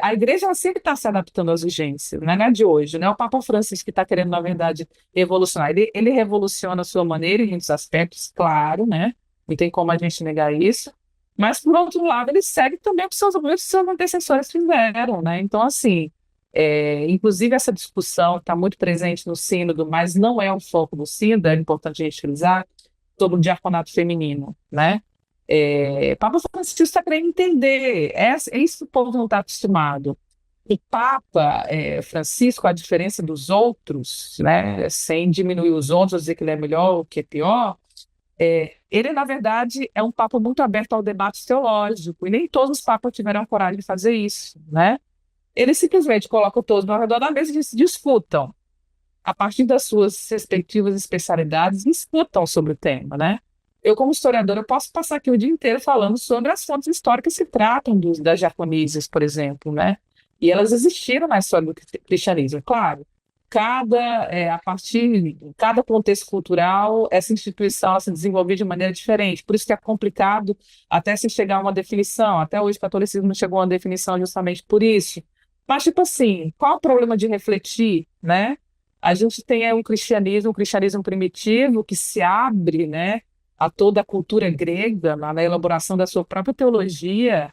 a igreja ela sempre está se adaptando às urgências, né? Não é de hoje, né? O Papa Francisco que está querendo, na verdade, revolucionar. Ele revoluciona a sua maneira em muitos aspectos, claro, né? Não tem como a gente negar isso. Mas, por outro lado, ele segue também o que seus antecessores fizeram, né? Então, assim, inclusive essa discussão está muito presente no sínodo, mas não é o foco do sínodo, é importante a gente frisar, sobre o diaconato feminino, né? Papa Francisco está querendo entender, é isso que o povo não está acostumado. O Papa Francisco, a diferença dos outros, né, sem diminuir os outros, dizer que ele é melhor ou que é pior, ele, na verdade, é um Papa muito aberto ao debate teológico, e nem todos os papas tiveram coragem de fazer isso, né? Ele simplesmente coloca todos ao redor da mesa e discutam, a partir das suas respectivas especialidades, discutam sobre o tema, né? Eu, como historiadora, eu posso passar aqui o dia inteiro falando sobre as fontes históricas que tratam das diaconísias, por exemplo, né? E elas existiram na história do cristianismo, claro. Cada contexto cultural, essa instituição se desenvolveu de maneira diferente. Por isso que é complicado até se chegar a uma definição. Até hoje o catolicismo não chegou a uma definição justamente por isso. Mas, tipo assim, qual o problema de refletir, né? A gente tem aí um cristianismo primitivo que se abre, né, a toda a cultura grega, na elaboração da sua própria teologia,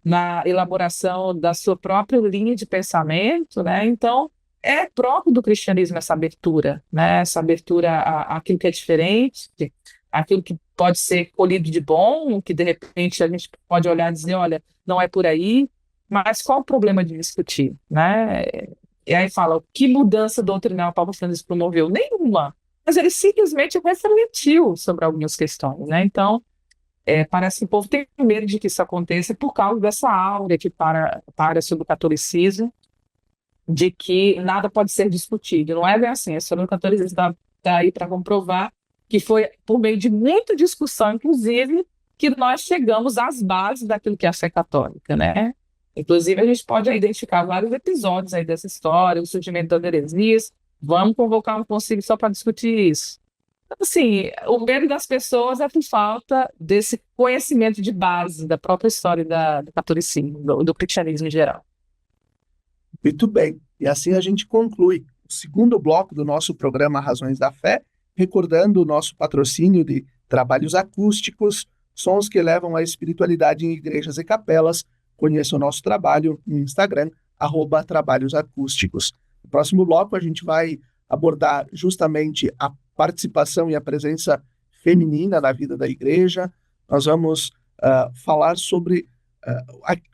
na elaboração da sua própria linha de pensamento, né? Então, é próprio do cristianismo essa abertura, né? Essa abertura àquilo que é diferente, aquilo que pode ser colhido de bom, que de repente a gente pode olhar e dizer, olha, não é por aí, mas qual o problema de discutir, né? E aí fala, que mudança doutrinal Papa Francisco promoveu? Nenhuma, mas ele simplesmente refletiu sobre algumas questões, né? Então, parece que o povo tem medo de que isso aconteça por causa dessa áurea que para sobre o catolicismo, de que nada pode ser discutido. Não é bem assim, a história do catolicismo está aí para comprovar que foi por meio de muita discussão, inclusive, que nós chegamos às bases daquilo que é a fé católica, né? Inclusive, a gente pode identificar vários episódios aí dessa história, o surgimento das heresias. Vamos convocar um concílio só para discutir isso. Então, assim, o medo das pessoas é por falta desse conhecimento de base da própria história do catolicismo, do cristianismo em geral. Muito bem. E assim a gente conclui o segundo bloco do nosso programa Razões da Fé, recordando o nosso patrocínio de trabalhos acústicos, sons que levam a espiritualidade em igrejas e capelas. Conheça o nosso trabalho no Instagram, @trabalhosacústicos. No próximo bloco, a gente vai abordar justamente a participação e a presença feminina na vida da igreja. Nós vamos falar sobre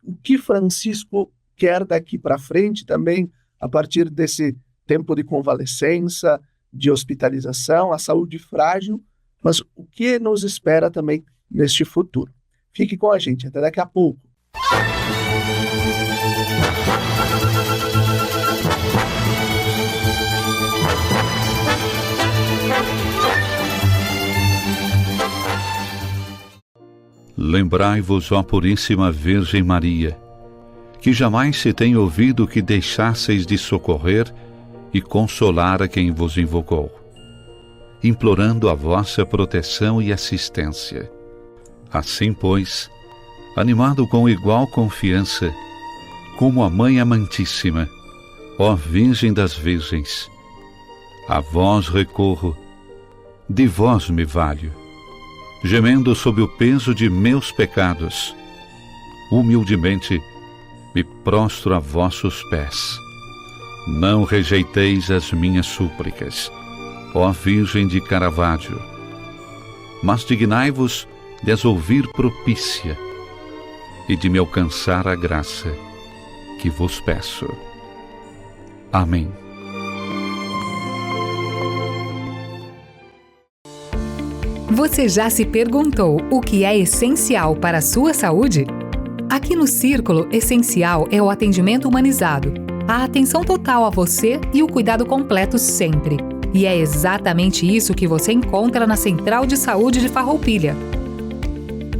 o que Francisco quer daqui para frente também, a partir desse tempo de convalescença, de hospitalização, a saúde frágil, mas o que nos espera também neste futuro. Fique com a gente, até daqui a pouco. Lembrai-vos, ó Puríssima Virgem Maria, que jamais se tem ouvido que deixasseis de socorrer e consolar a quem vos invocou, implorando a vossa proteção e assistência. Assim, pois, animado com igual confiança, como a Mãe Amantíssima, ó Virgem das Virgens, a vós recorro, de vós me valho, gemendo sob o peso de meus pecados, humildemente me prostro a vossos pés. Não rejeiteis as minhas súplicas, ó Virgem de Caravaggio, mas dignai-vos de as ouvir propícia e de me alcançar a graça que vos peço. Amém. Você já se perguntou o que é essencial para a sua saúde? Aqui no Círculo, essencial é o atendimento humanizado, a atenção total a você e o cuidado completo sempre. E é exatamente isso que você encontra na Central de Saúde de Farroupilha.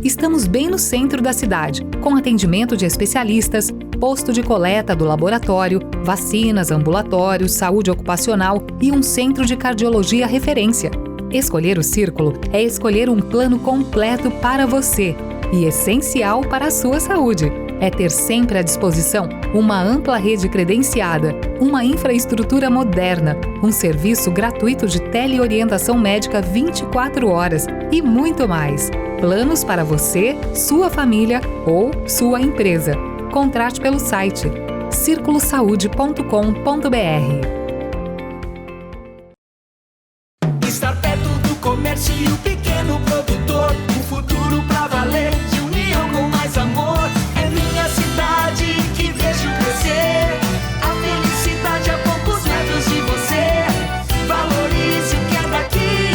Estamos bem no centro da cidade, com atendimento de especialistas, posto de coleta do laboratório, vacinas, ambulatórios, saúde ocupacional e um centro de cardiologia referência. Escolher o Círculo é escolher um plano completo para você e essencial para a sua saúde. É ter sempre à disposição uma ampla rede credenciada, uma infraestrutura moderna, um serviço gratuito de teleorientação médica 24 horas e muito mais. Planos para você, sua família ou sua empresa. Contrate pelo site circulosaude.com.br. Estar perto do comércio e o pequeno produtor, um futuro pra valer, de união com mais amor. É minha cidade que vejo crescer, a felicidade a poucos metros de você. Valorize o que é daqui,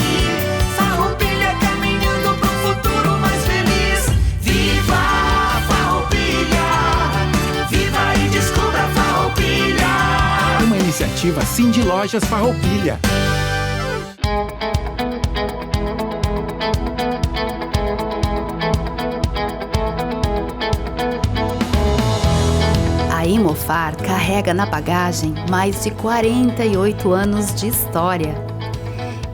Farroupilha caminhando pro futuro mais feliz. Viva Farroupilha, viva e descubra Farroupilha. Uma iniciativa Cindy Lojas Farroupilha. A Imofar carrega na bagagem mais de 48 anos de história.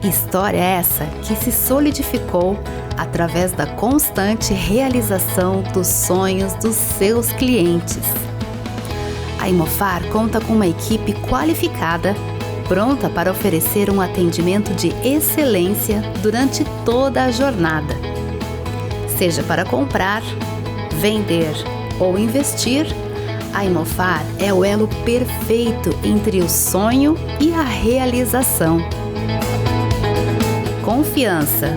História essa que se solidificou através da constante realização dos sonhos dos seus clientes. A Imofar conta com uma equipe qualificada, pronta para oferecer um atendimento de excelência durante toda a jornada. Seja para comprar, vender ou investir, a Imofar é o elo perfeito entre o sonho e a realização. Confiança,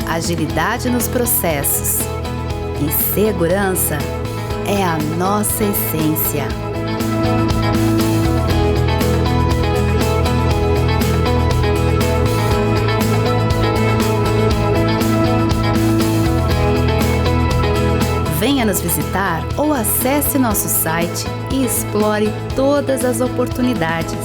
agilidade nos processos e segurança é a nossa essência. Venha nos visitar ou acesse nosso site e explore todas as oportunidades.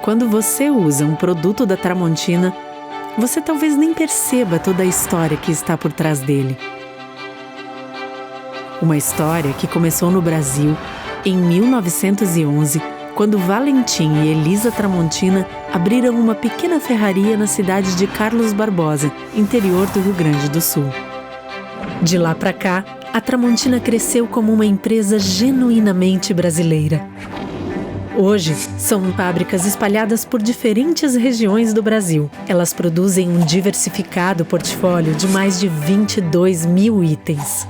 Quando você usa um produto da Tramontina, você talvez nem perceba toda a história que está por trás dele. Uma história que começou no Brasil em 1911, quando Valentim e Elisa Tramontina abriram uma pequena ferraria na cidade de Carlos Barbosa, interior do Rio Grande do Sul. De lá para cá, a Tramontina cresceu como uma empresa genuinamente brasileira. Hoje, são fábricas espalhadas por diferentes regiões do Brasil. Elas produzem um diversificado portfólio de mais de 22 mil itens.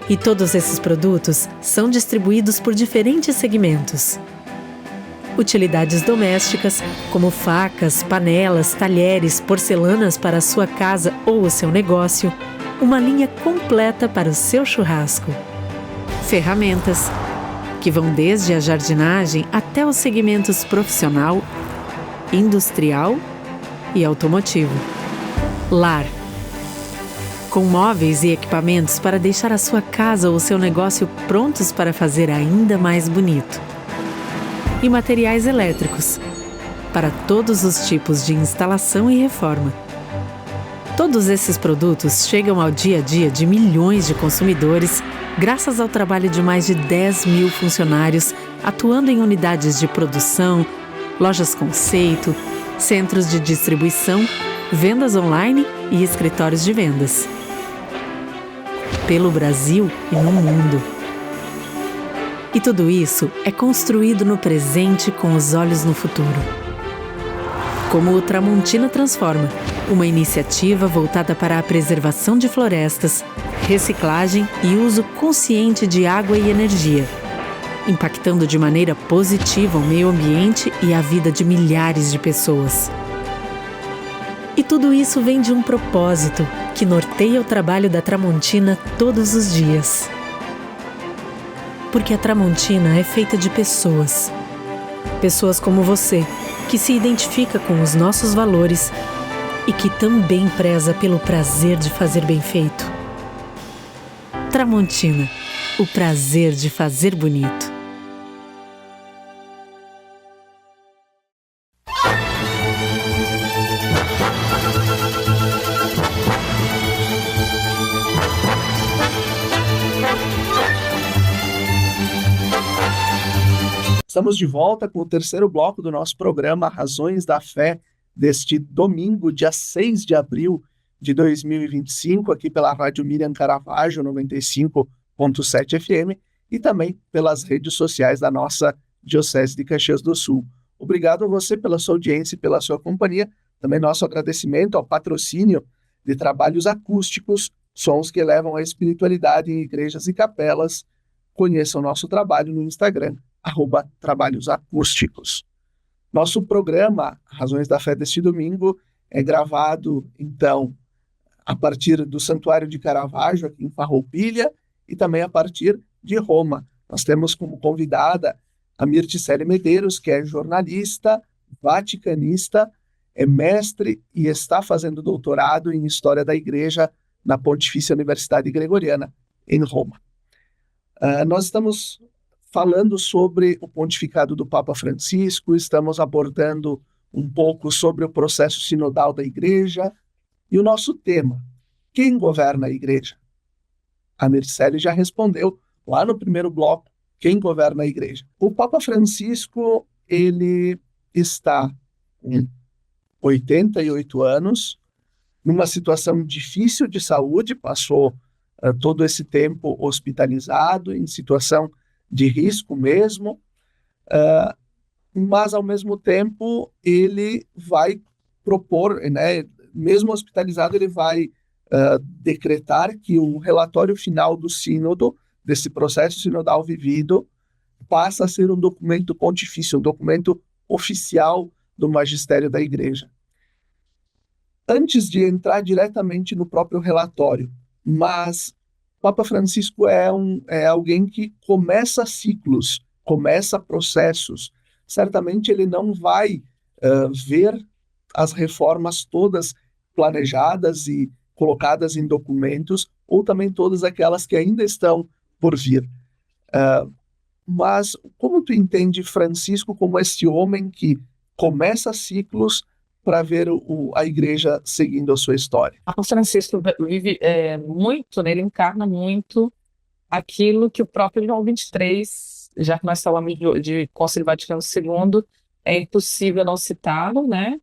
E todos esses produtos são distribuídos por diferentes segmentos. Utilidades domésticas, como facas, panelas, talheres, porcelanas para a sua casa ou o seu negócio, uma linha completa para o seu churrasco. Ferramentas, que vão desde a jardinagem até os segmentos profissional, industrial e automotivo. Lar, com móveis e equipamentos para deixar a sua casa ou o seu negócio prontos para fazer ainda mais bonito. E materiais elétricos, para todos os tipos de instalação e reforma. Todos esses produtos chegam ao dia a dia de milhões de consumidores graças ao trabalho de mais de 10 mil funcionários atuando em unidades de produção, lojas conceito, centros de distribuição, vendas online e escritórios de vendas. Pelo Brasil e no mundo. E tudo isso é construído no presente com os olhos no futuro. Como o Tramontina Transforma, uma iniciativa voltada para a preservação de florestas, reciclagem e uso consciente de água e energia, impactando de maneira positiva o meio ambiente e a vida de milhares de pessoas. E tudo isso vem de um propósito que norteia o trabalho da Tramontina todos os dias. Porque a Tramontina é feita de pessoas. Pessoas como você, que se identifica com os nossos valores e que também preza pelo prazer de fazer bem feito. Tramontina, o prazer de fazer bonito. Estamos de volta com o terceiro bloco do nosso programa Razões da Fé, deste domingo, dia 6 de abril de 2025, aqui pela Rádio Miriam Caravaggio, 95.7 FM, e também pelas redes sociais da nossa Diocese de Caxias do Sul. Obrigado a você pela sua audiência e pela sua companhia. Também nosso agradecimento ao patrocínio de trabalhos acústicos, sons que levam a espiritualidade em igrejas e capelas. Conheça o nosso trabalho no Instagram, @trabalhosacústicos. Nosso programa Razões da Fé deste domingo é gravado, então, a partir do Santuário de Caravaggio, aqui em Farroupilha, e também a partir de Roma. Nós temos como convidada a Mirticele Medeiros, que é jornalista, vaticanista, é mestre e está fazendo doutorado em História da Igreja na Pontifícia Universidade Gregoriana, em Roma. Nós estamos falando sobre o pontificado do Papa Francisco, estamos abordando um pouco sobre o processo sinodal da Igreja e o nosso tema, quem governa a Igreja? A Mirticele já respondeu lá no primeiro bloco, quem governa a Igreja? O Papa Francisco, ele está com 88 anos, numa situação difícil de saúde, passou todo esse tempo hospitalizado, em situação de risco mesmo, mas ao mesmo tempo ele vai propor, né, mesmo hospitalizado, ele vai decretar que o relatório final do sínodo, desse processo sinodal vivido, passa a ser um documento pontifício, um documento oficial do magistério da Igreja. Antes de entrar diretamente no próprio relatório, mas Papa Francisco é alguém que começa ciclos, começa processos. Certamente ele não vai ver as reformas todas planejadas e colocadas em documentos, ou também todas aquelas que ainda estão por vir. Mas como tu entende Francisco como esse homem que começa ciclos para ver a Igreja seguindo a sua história? O Francisco vive muito, né, ele encarna muito aquilo que o próprio João 23, já que nós falamos de Concílio Vaticano II, é impossível não citá-lo, né?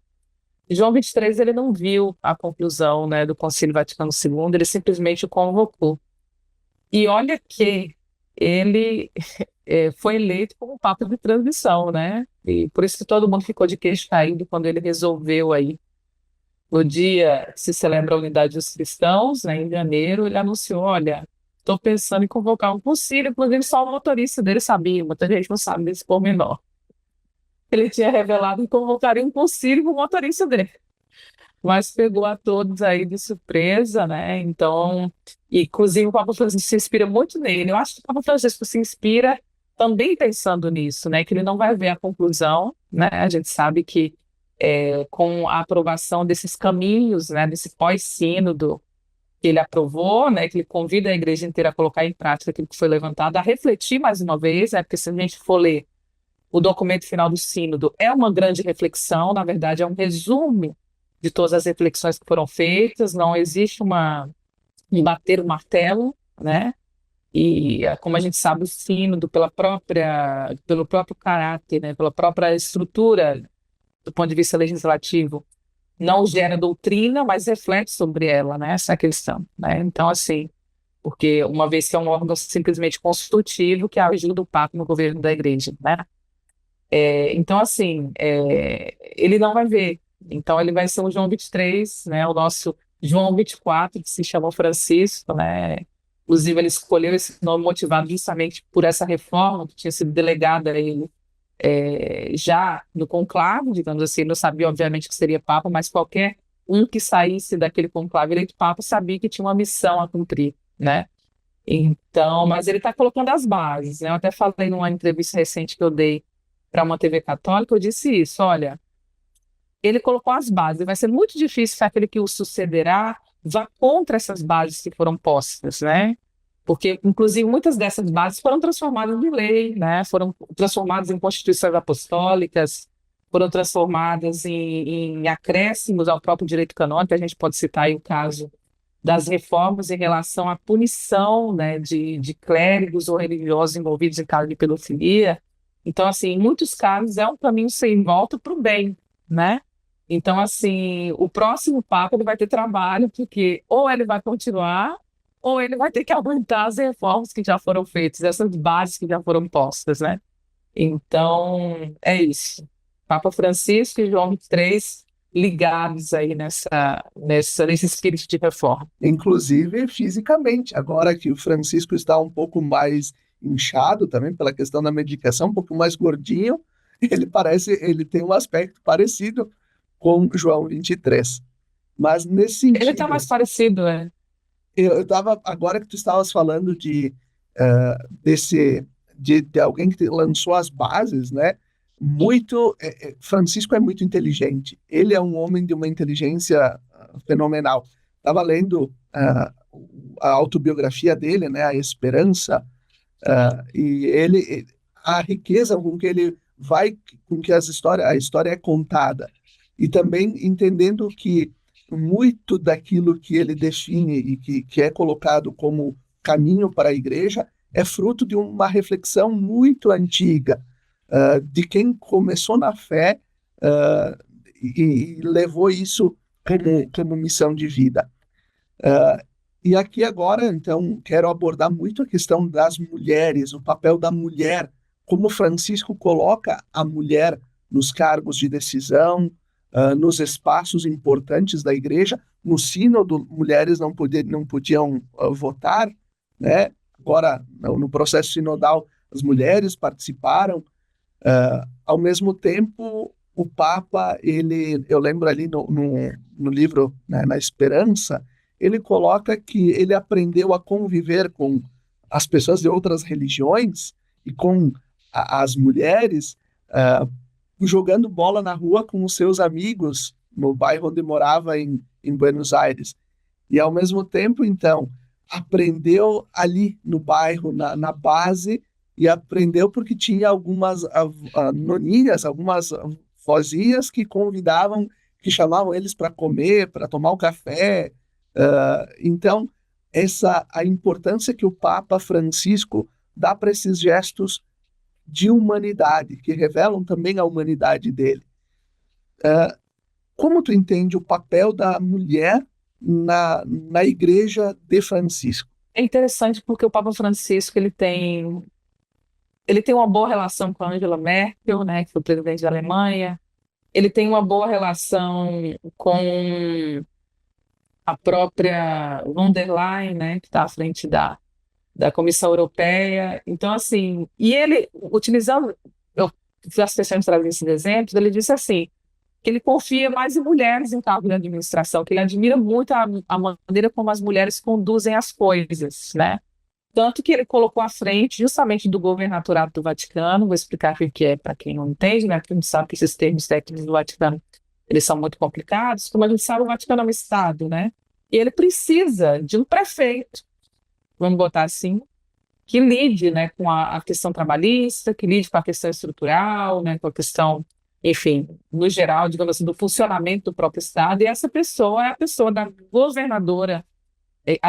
João 23, ele não viu a conclusão, né, do Concílio Vaticano II, ele simplesmente o convocou. E olha que ele foi eleito como Papa de transição, né? E por isso que todo mundo ficou de queixo caído quando ele resolveu aí. No dia que se celebra a unidade dos cristãos, né, em janeiro, ele anunciou, olha, estou pensando em convocar um concílio, inclusive só o motorista dele sabia, muita gente não sabe desse pormenor. Ele tinha revelado que convocaria um concílio com o motorista dele. Mas pegou a todos aí de surpresa, né? Então, e inclusive o Papa Francisco se inspira muito nele. Eu acho que o Papa Francisco se inspira também pensando nisso, né? Que ele não vai ver a conclusão, né? A gente sabe que com a aprovação desses caminhos, né? Desse pós-sínodo que ele aprovou, né? Que ele convida a igreja inteira a colocar em prática aquilo que foi levantado, a refletir mais uma vez, né? Porque se a gente for ler o documento final do sínodo, é uma grande reflexão, na verdade é um resumo de todas as reflexões que foram feitas, não existe um bater o martelo, né? E como a gente sabe, o sínodo, pelo próprio caráter, né, pela própria estrutura do ponto de vista legislativo, não gera doutrina, mas reflete sobre ela, né, essa questão, né? Então, assim, porque uma vez que é um órgão simplesmente consultivo que ajuda o Papa no governo da Igreja, né? Então, assim, ele não vai ver. Então, ele vai ser o João 23, né, o nosso João 24, que se chamou Francisco, né? Inclusive, ele escolheu esse nome motivado justamente por essa reforma que tinha sido delegada a ele já no conclave, digamos assim. Ele não sabia, obviamente, que seria Papa, mas qualquer um que saísse daquele conclave eleito Papa sabia que tinha uma missão a cumprir, né? Então, mas ele está colocando as bases, né? Eu até falei numa entrevista recente que eu dei para uma TV católica, eu disse isso, olha, ele colocou as bases, vai ser muito difícil que aquele que o sucederá vá contra essas bases que foram postas, né? porque, inclusive, muitas dessas bases foram transformadas em lei, né? Foram transformadas em constituições apostólicas, foram transformadas em acréscimos ao próprio direito canônico. A gente pode citar aí o caso das reformas em relação à punição, né, de clérigos ou religiosos envolvidos em caso de pedofilia. Então, assim, em muitos casos é um caminho sem volta para o bem, né? Então, assim, o próximo Papa ele vai ter trabalho, porque ou ele vai continuar, ou ele vai ter que aguentar as reformas que já foram feitas, essas bases que já foram postas, né? Então, é isso. Papa Francisco e João XXIII ligados aí nesse espírito de reforma. Inclusive fisicamente. Agora que o Francisco está um pouco mais inchado também pela questão da medicação, um pouco mais gordinho, ele tem um aspecto parecido com João 23. Mas nesse sentido... Ele está mais parecido, é. Eu estava, agora que tu estavas falando de alguém que lançou as bases, né? Francisco é muito inteligente. Ele é um homem de uma inteligência fenomenal. Estava lendo a autobiografia dele, né? A Esperança, e a riqueza com que ele vai, com que a história é contada, e também entendendo que muito daquilo que ele define e que é colocado como caminho para a igreja é fruto de uma reflexão muito antiga, de quem começou na fé e levou isso como missão de vida. E aqui agora, então, quero abordar muito a questão das mulheres, o papel da mulher, como Francisco coloca a mulher nos cargos de decisão, nos espaços importantes da igreja. No sínodo, mulheres não podiam votar, né? Agora, no processo sinodal, as mulheres participaram. Ao mesmo tempo, o Papa, eu lembro ali no livro, né, Na Esperança, ele coloca que ele aprendeu a conviver com as pessoas de outras religiões e com as mulheres, jogando bola na rua com os seus amigos no bairro onde morava em Buenos Aires. E, ao mesmo tempo, então, aprendeu ali no bairro, na base, e aprendeu porque tinha algumas noninhas, algumas vozinhas que que chamavam eles para comer, para tomar um café. Então, a importância que o Papa Francisco dá para esses gestos de humanidade, que revelam também a humanidade dele. Como tu entende o papel da mulher na Igreja de Francisco? É interessante porque o Papa Francisco ele tem uma boa relação com a Angela Merkel, né, que foi presidente da Alemanha. Ele tem uma boa relação com a própria von der Leyen, né, que está à frente da Comissão Europeia. Então, assim, e ele, utilizando, eu faço questão de trazer esses exemplos, ele disse assim, que ele confia mais em mulheres em cargo de administração, que ele admira muito a maneira como as mulheres conduzem as coisas, né? Tanto que ele colocou à frente justamente do governatorado do Vaticano. Vou explicar o que é para quem não entende, né? Porque a gente sabe que esses termos técnicos do Vaticano eles são muito complicados. Como a gente sabe, o Vaticano é um Estado, né? E ele precisa de um prefeito, vamos botar assim, que lide, né, com a questão trabalhista, que lide com a questão estrutural, né, com a questão, enfim, no geral, digamos assim, do funcionamento do próprio Estado. E essa pessoa é a pessoa da governadora,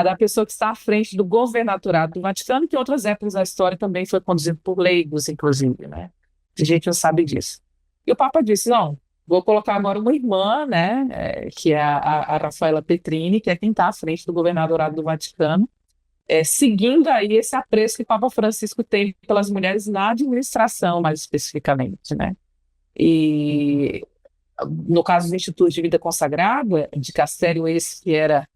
da pessoa que está à frente do governatorado do Vaticano, que em outras épocas da história também foi conduzido por leigos, inclusive, né? A gente não sabe disso. E o Papa disse, não, vou colocar agora uma irmã, né, que é a Rafaela Petrini, que é quem está à frente do governatorado do Vaticano, seguindo aí esse apreço que o Papa Francisco tem pelas mulheres na administração, mais especificamente, né? E no caso do Instituto de Vida Consagrada, de Castério, esse que era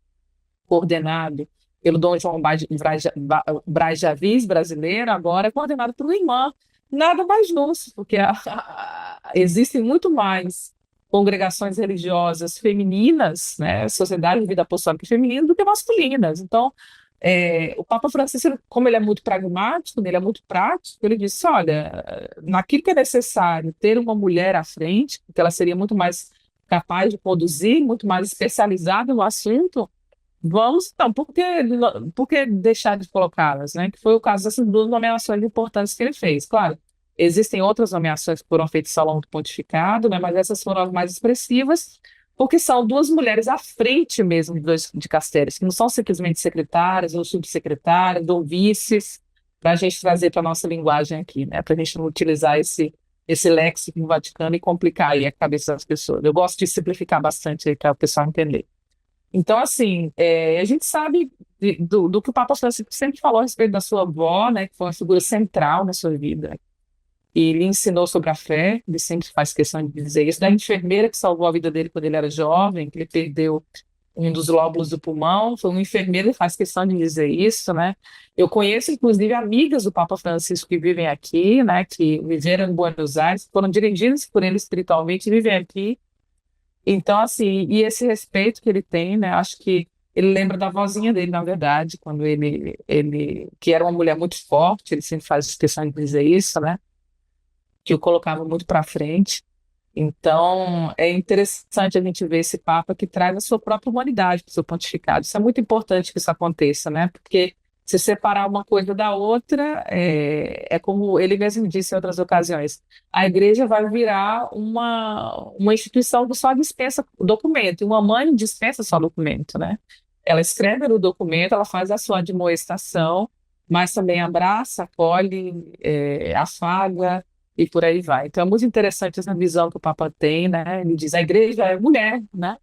coordenado pelo Dom João Braz Javis, brasileiro, agora é coordenado por uma irmã. Nada mais justo, porque existem muito mais congregações religiosas femininas, né, sociedade de vida apostólica feminina, do que masculinas. Então, o Papa Francisco, como ele é muito pragmático, ele é muito prático, ele disse, olha, naquilo que é necessário ter uma mulher à frente, porque ela seria muito mais capaz de conduzir, muito mais especializada no assunto, Vamos, não, por que deixar de colocá-las, né? Que foi o caso dessas duas nomeações importantes que ele fez. Claro, existem outras nomeações que foram feitas ao longo do pontificado, né? Mas essas foram as mais expressivas, porque são duas mulheres à frente mesmo de Casteres, que não são simplesmente secretárias ou subsecretárias ou vices, para a gente trazer para a nossa linguagem aqui, né? Para a gente não utilizar esse léxico no Vaticano e complicar aí a cabeça das pessoas. Eu gosto de simplificar bastante aí para o pessoal entender. Então, assim, a gente sabe do que o Papa Francisco sempre falou a respeito da sua avó, né, que foi uma figura central na sua vida. E ele ensinou sobre a fé, ele sempre faz questão de dizer isso, da enfermeira que salvou a vida dele quando ele era jovem, que ele perdeu um dos lóbulos do pulmão, foi uma enfermeira que faz questão de dizer isso, né? Eu conheço, inclusive, amigas do Papa Francisco que vivem aqui, né, que viveram em Buenos Aires, foram dirigidas por ele espiritualmente e vivem aqui. Então, assim, e esse respeito que ele tem, né, acho que ele lembra da vozinha dele, na verdade, quando que era uma mulher muito forte, ele sempre faz questão de dizer isso, né, que o colocava muito para frente. Então, é interessante a gente ver esse Papa que traz a sua própria humanidade para o seu pontificado. Isso é muito importante que isso aconteça, né, porque se separar uma coisa da outra, é como ele mesmo disse em outras ocasiões, a igreja vai virar uma instituição que só dispensa documento, e uma mãe dispensa só documento, né? Ela escreve no documento, ela faz a sua admoestação, mas também abraça, acolhe, afaga, e por aí vai. Então é muito interessante essa visão que o Papa tem, né? Ele diz, a igreja é mulher, né?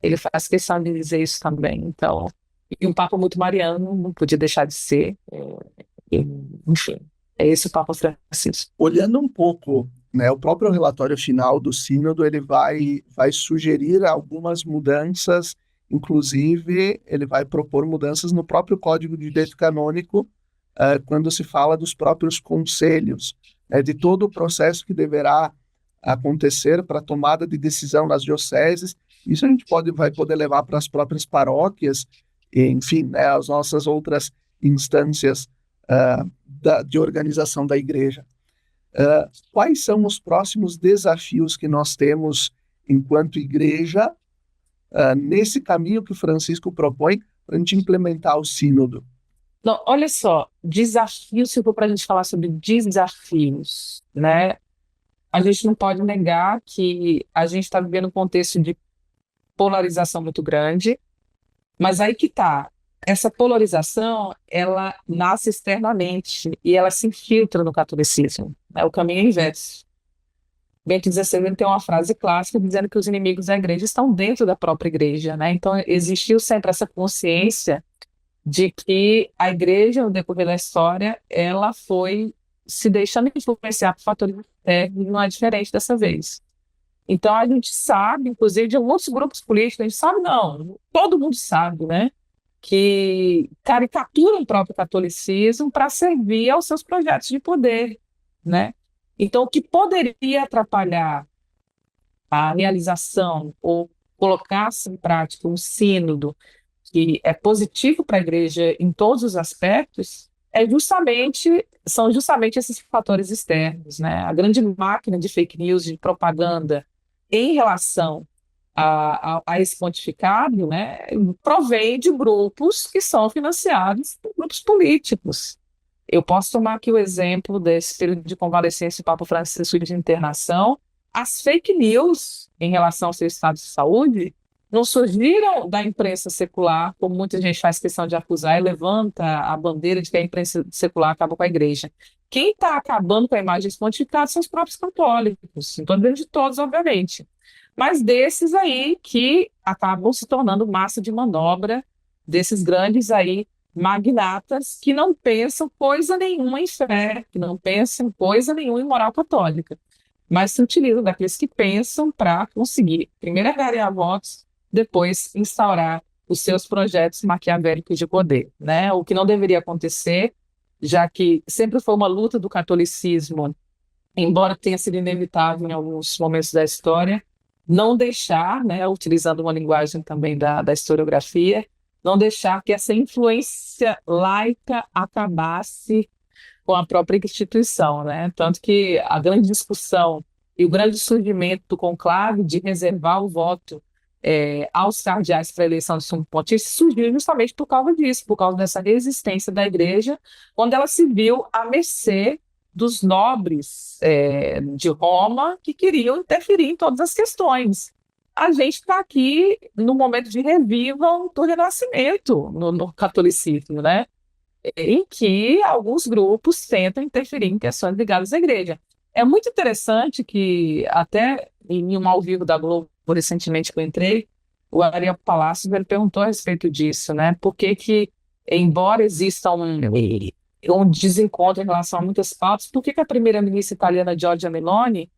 Ele faz questão de dizer isso também, então... E um Papa muito mariano, não podia deixar de ser. Enfim, é esse o Papa Francisco. Olhando um pouco, né, o próprio relatório final do Sínodo, ele vai sugerir algumas mudanças, inclusive ele vai propor mudanças no próprio Código de Direito Canônico, quando se fala dos próprios conselhos, de todo o processo que deverá acontecer para a tomada de decisão nas dioceses. Isso a gente vai poder levar para as próprias paróquias, enfim, né, as nossas outras instâncias de organização da igreja. Quais são os próximos desafios que nós temos enquanto igreja nesse caminho que o Francisco propõe para a gente implementar o sínodo? Não, olha só, desafios, se for para a gente falar sobre desafios, né? A gente não pode negar que a gente está vivendo um contexto de polarização muito grande. Mas aí que está, essa polarização, ela nasce externamente e ela se infiltra no catolicismo, né? O caminho é inverso. Bento XVI tem uma frase clássica dizendo que os inimigos da igreja estão dentro da própria igreja, né? Então existiu sempre essa consciência de que a igreja, no decorrer da história, ela foi se deixando influenciar por fatores externos, não é diferente dessa vez. Então, a gente sabe, inclusive, de alguns grupos políticos, a gente sabe, não, todo mundo sabe, né, que caricaturam o próprio catolicismo para servir aos seus projetos de poder, né? Então, o que poderia atrapalhar a realização ou colocar-se em prática um sínodo que é positivo para a igreja em todos os aspectos, são justamente esses fatores externos, né? A grande máquina de fake news, de propaganda, em relação a esse pontificado, né, provém de grupos que são financiados por grupos políticos. Eu posso tomar aqui o exemplo desse período de convalescência do Papa Francisco de internação. As fake news em relação ao seu estado de saúde não surgiram da imprensa secular, como muita gente faz questão de acusar e levanta a bandeira de que a imprensa secular acaba com a igreja. Quem está acabando com a imagem desse pontificado são os próprios católicos, não estou dizendo de todos, obviamente, mas desses aí que acabam se tornando massa de manobra desses grandes aí magnatas que não pensam coisa nenhuma em fé, que não pensam coisa nenhuma em moral católica, mas se utilizam daqueles que pensam para conseguir, primeiro, ganhar votos, depois instaurar os seus projetos maquiavélicos de poder, né? O que não deveria acontecer, já que sempre foi uma luta do catolicismo, embora tenha sido inevitável em alguns momentos da história, não deixar, né, utilizando uma linguagem também da historiografia, não deixar que essa influência laica acabasse com a própria instituição, né? Tanto que a grande discussão e o grande surgimento do conclave de reservar o voto aos cardeais para a eleição de sumo pontífice surgiu justamente por causa disso, por causa dessa resistência da igreja, quando ela se viu à mercê dos nobres de Roma que queriam interferir em todas as questões. A gente está aqui no momento de revival do Renascimento no catolicismo, né? Em que alguns grupos tentam interferir em questões ligadas à igreja. É muito interessante que, até em um ao vivo da Globo, recentemente que eu entrei, o Ariel Palácio ele perguntou a respeito disso, né? Por que, embora exista um desencontro em relação a muitas pautas, por que a primeira-ministra italiana Giorgia Meloni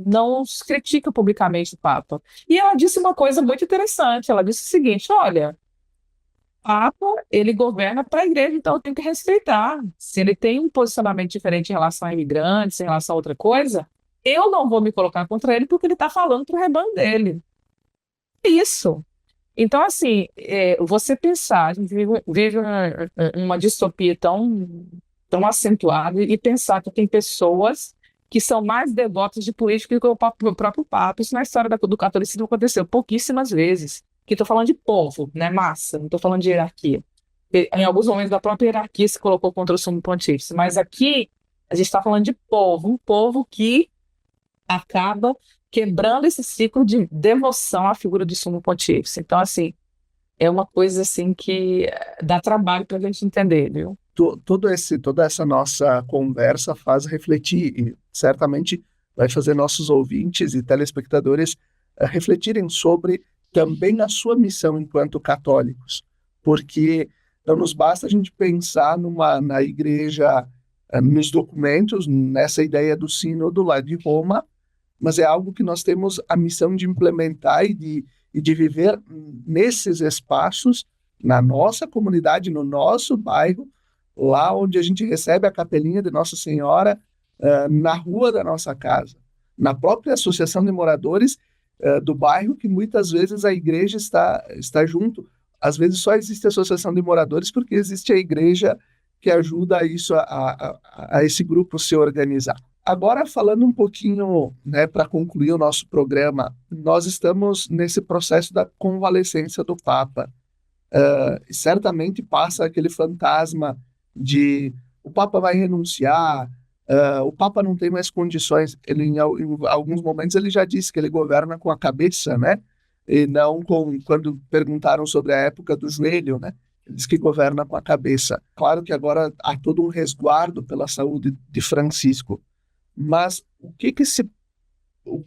não critica publicamente o Papa? E ela disse uma coisa muito interessante, ela disse o seguinte, olha, o Papa, ele governa para a igreja, então eu tenho que respeitar. Se ele tem um posicionamento diferente em relação a imigrantes, em relação a outra coisa, eu não vou me colocar contra ele porque ele está falando para o rebanho dele. Isso. Então, assim, você pensar, a gente vive uma distopia tão acentuada e pensar que tem pessoas que são mais devotas de política que o próprio Papa. Isso na história do catolicismo aconteceu pouquíssimas vezes. Que estou falando de povo, né, massa, não estou falando de hierarquia. Em alguns momentos a própria hierarquia se colocou contra o sumo pontífice, mas aqui a gente está falando de povo, um povo que acaba quebrando esse ciclo de devoção à figura do sumo pontífice. Então, assim, é uma coisa assim que dá trabalho para a gente entender, viu? Toda essa nossa conversa faz refletir e certamente vai fazer nossos ouvintes e telespectadores refletirem sobre também a sua missão enquanto católicos, porque não nos basta a gente pensar na igreja, nos documentos, nessa ideia do sínodo lá de Roma, mas é algo que nós temos a missão de implementar e de viver nesses espaços, na nossa comunidade, no nosso bairro, lá onde a gente recebe a capelinha de Nossa Senhora, na rua da nossa casa, na própria associação de moradores do bairro, que muitas vezes a igreja está junto. Às vezes só existe a associação de moradores porque existe a igreja que ajuda a esse grupo se organizar. Agora, falando um pouquinho, né, para concluir o nosso programa, nós estamos nesse processo da convalescência do Papa. Certamente passa aquele fantasma de o Papa vai renunciar, o Papa não tem mais condições. Ele, em alguns momentos ele já disse que ele governa com a cabeça, né? E não quando perguntaram sobre a época do joelho, né? Ele diz que governa com a cabeça. Claro que agora há todo um resguardo pela saúde de Francisco, mas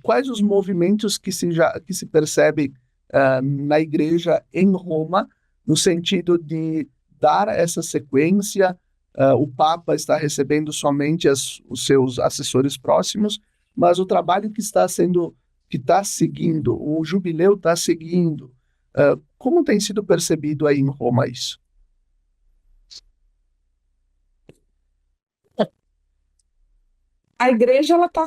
quais os movimentos que se percebem na igreja em Roma, no sentido de dar essa sequência? O Papa está recebendo somente os seus assessores próximos, mas o trabalho que está seguindo, o jubileu está seguindo. Como tem sido percebido aí em Roma isso? A igreja ela está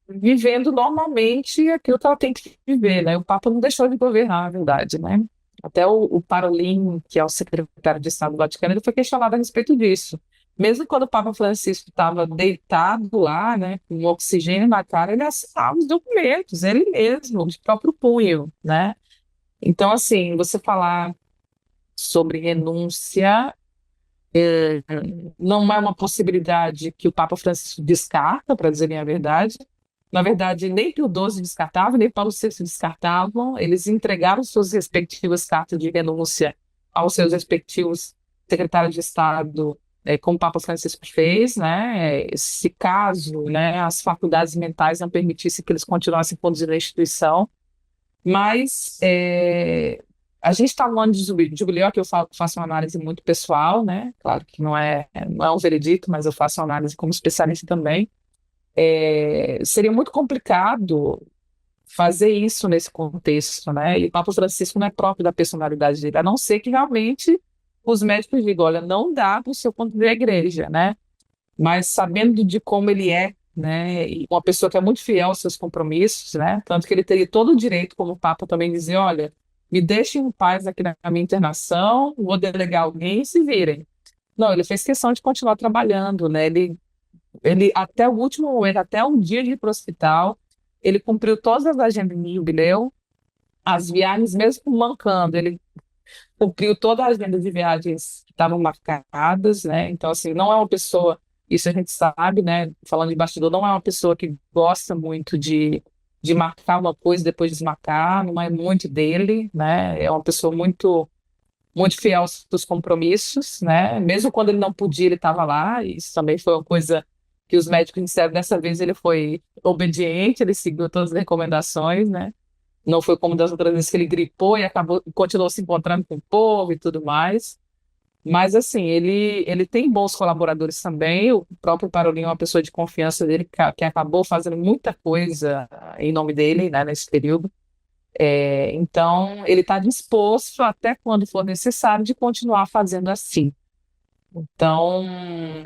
vivendo normalmente aquilo que ela tem que viver, né? O Papa não deixou de governar, na verdade, né? Até o Parolin, que é o secretário de Estado do Vaticano, ele foi questionado a respeito disso. Mesmo quando o Papa Francisco estava deitado lá, né, com oxigênio na cara, ele assinava os documentos, ele mesmo, de próprio punho, né? Então, assim, você falar sobre renúncia não é uma possibilidade que o Papa Francisco descarta, para dizer a verdade. Na verdade, nem Pio XII descartava, nem Paulo VI descartavam. Eles entregaram suas respectivas cartas de renúncia aos seus respectivos secretários de Estado, como o Papa Francisco fez, né? Se caso, né, as faculdades mentais não permitissem que eles continuassem conduzindo a instituição. Mas a gente está no ano de jubileu, aqui eu faço uma análise muito pessoal, né? Claro que não é um veredito, mas eu faço uma análise como especialista também. Seria muito complicado fazer isso nesse contexto, né? E o Papa Francisco não é próprio da personalidade dele, a não ser que realmente os médicos digam, olha, não dá para o seu conduzir a igreja, né? Mas sabendo de como ele é, né? E uma pessoa que é muito fiel aos seus compromissos, né? Tanto que ele teria todo o direito, como o Papa também dizer, olha, me deixem em paz aqui na minha internação, vou delegar alguém e se virem. Não, ele fez questão de continuar trabalhando, né? Ele até o último momento, até um dia de ir para o hospital, ele cumpriu todas as agendas de jubileu, as viagens, mesmo mancando, ele cumpriu toda a agenda de viagens que estavam marcadas, né? Então, assim, não é uma pessoa, isso a gente sabe, né? Falando de bastidor, não é uma pessoa que gosta muito de marcar uma coisa e depois desmarcar, não é muito dele, né? É uma pessoa muito, muito fiel aos seus compromissos, né? Mesmo quando ele não podia, ele estava lá, e isso também foi uma coisa que os médicos disseram. Dessa vez ele foi obediente, ele seguiu todas as recomendações, né? Não foi como das outras vezes que ele gripou e continuou se encontrando com o povo e tudo mais. Mas, assim, ele tem bons colaboradores também. O próprio Parolinho é uma pessoa de confiança dele, que acabou fazendo muita coisa em nome dele, né, nesse período. Então, ele está disposto, até quando for necessário, de continuar fazendo assim. Então,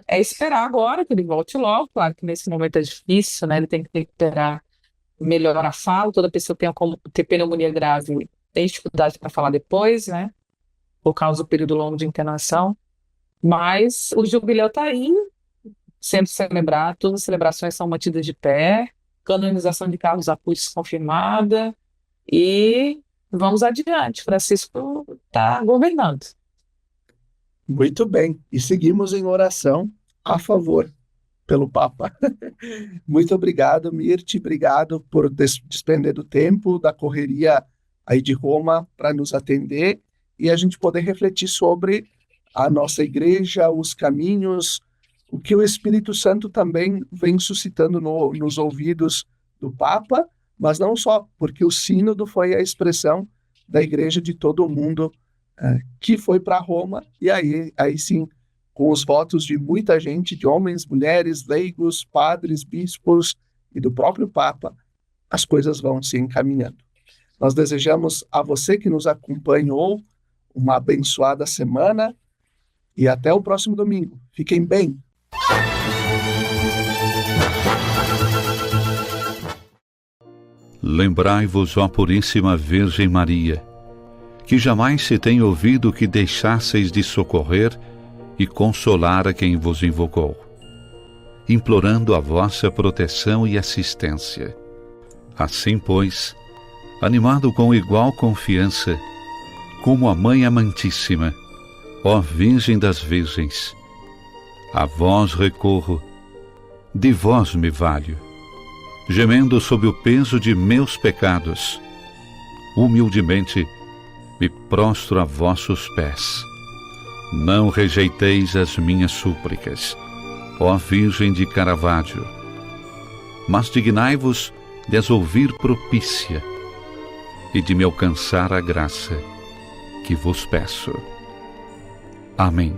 é esperar agora que ele volte logo. Claro que nesse momento é difícil, né? Ele tem que recuperar melhor a fala. Toda pessoa que tem pneumonia grave tem dificuldade para falar depois, né? Por causa do período longo de internação. Mas o jubileu está aí, sendo celebrado. Todas as celebrações são mantidas de pé. Canonização de Carlos Acutis confirmada. E vamos adiante. Francisco está governando. Muito bem. E seguimos em oração a favor pelo Papa. Muito obrigado, Mirti. Obrigado por despender do tempo, da correria aí de Roma para nos atender e a gente poder refletir sobre a nossa igreja, os caminhos, o que o Espírito Santo também vem suscitando nos ouvidos do Papa, mas não só, porque o sínodo foi a expressão da igreja de todo o mundo que foi para Roma, e aí sim, com os votos de muita gente, de homens, mulheres, leigos, padres, bispos e do próprio Papa, as coisas vão se encaminhando. Nós desejamos a você que nos acompanhou uma abençoada semana e até o próximo domingo. Fiquem bem! Lembrai-vos, ó Puríssima Virgem Maria, que jamais se tem ouvido que deixasseis de socorrer e consolar a quem vos invocou, implorando a vossa proteção e assistência. Assim, pois, animado com igual confiança, como a Mãe Amantíssima, ó Virgem das Virgens, a vós recorro, de vós me valho, gemendo sob o peso de meus pecados, humildemente me prostro a vossos pés. Não rejeiteis as minhas súplicas, ó Virgem de Caravaggio, mas dignai-vos de as ouvir propícia e de me alcançar a graça que vos peço. Amém.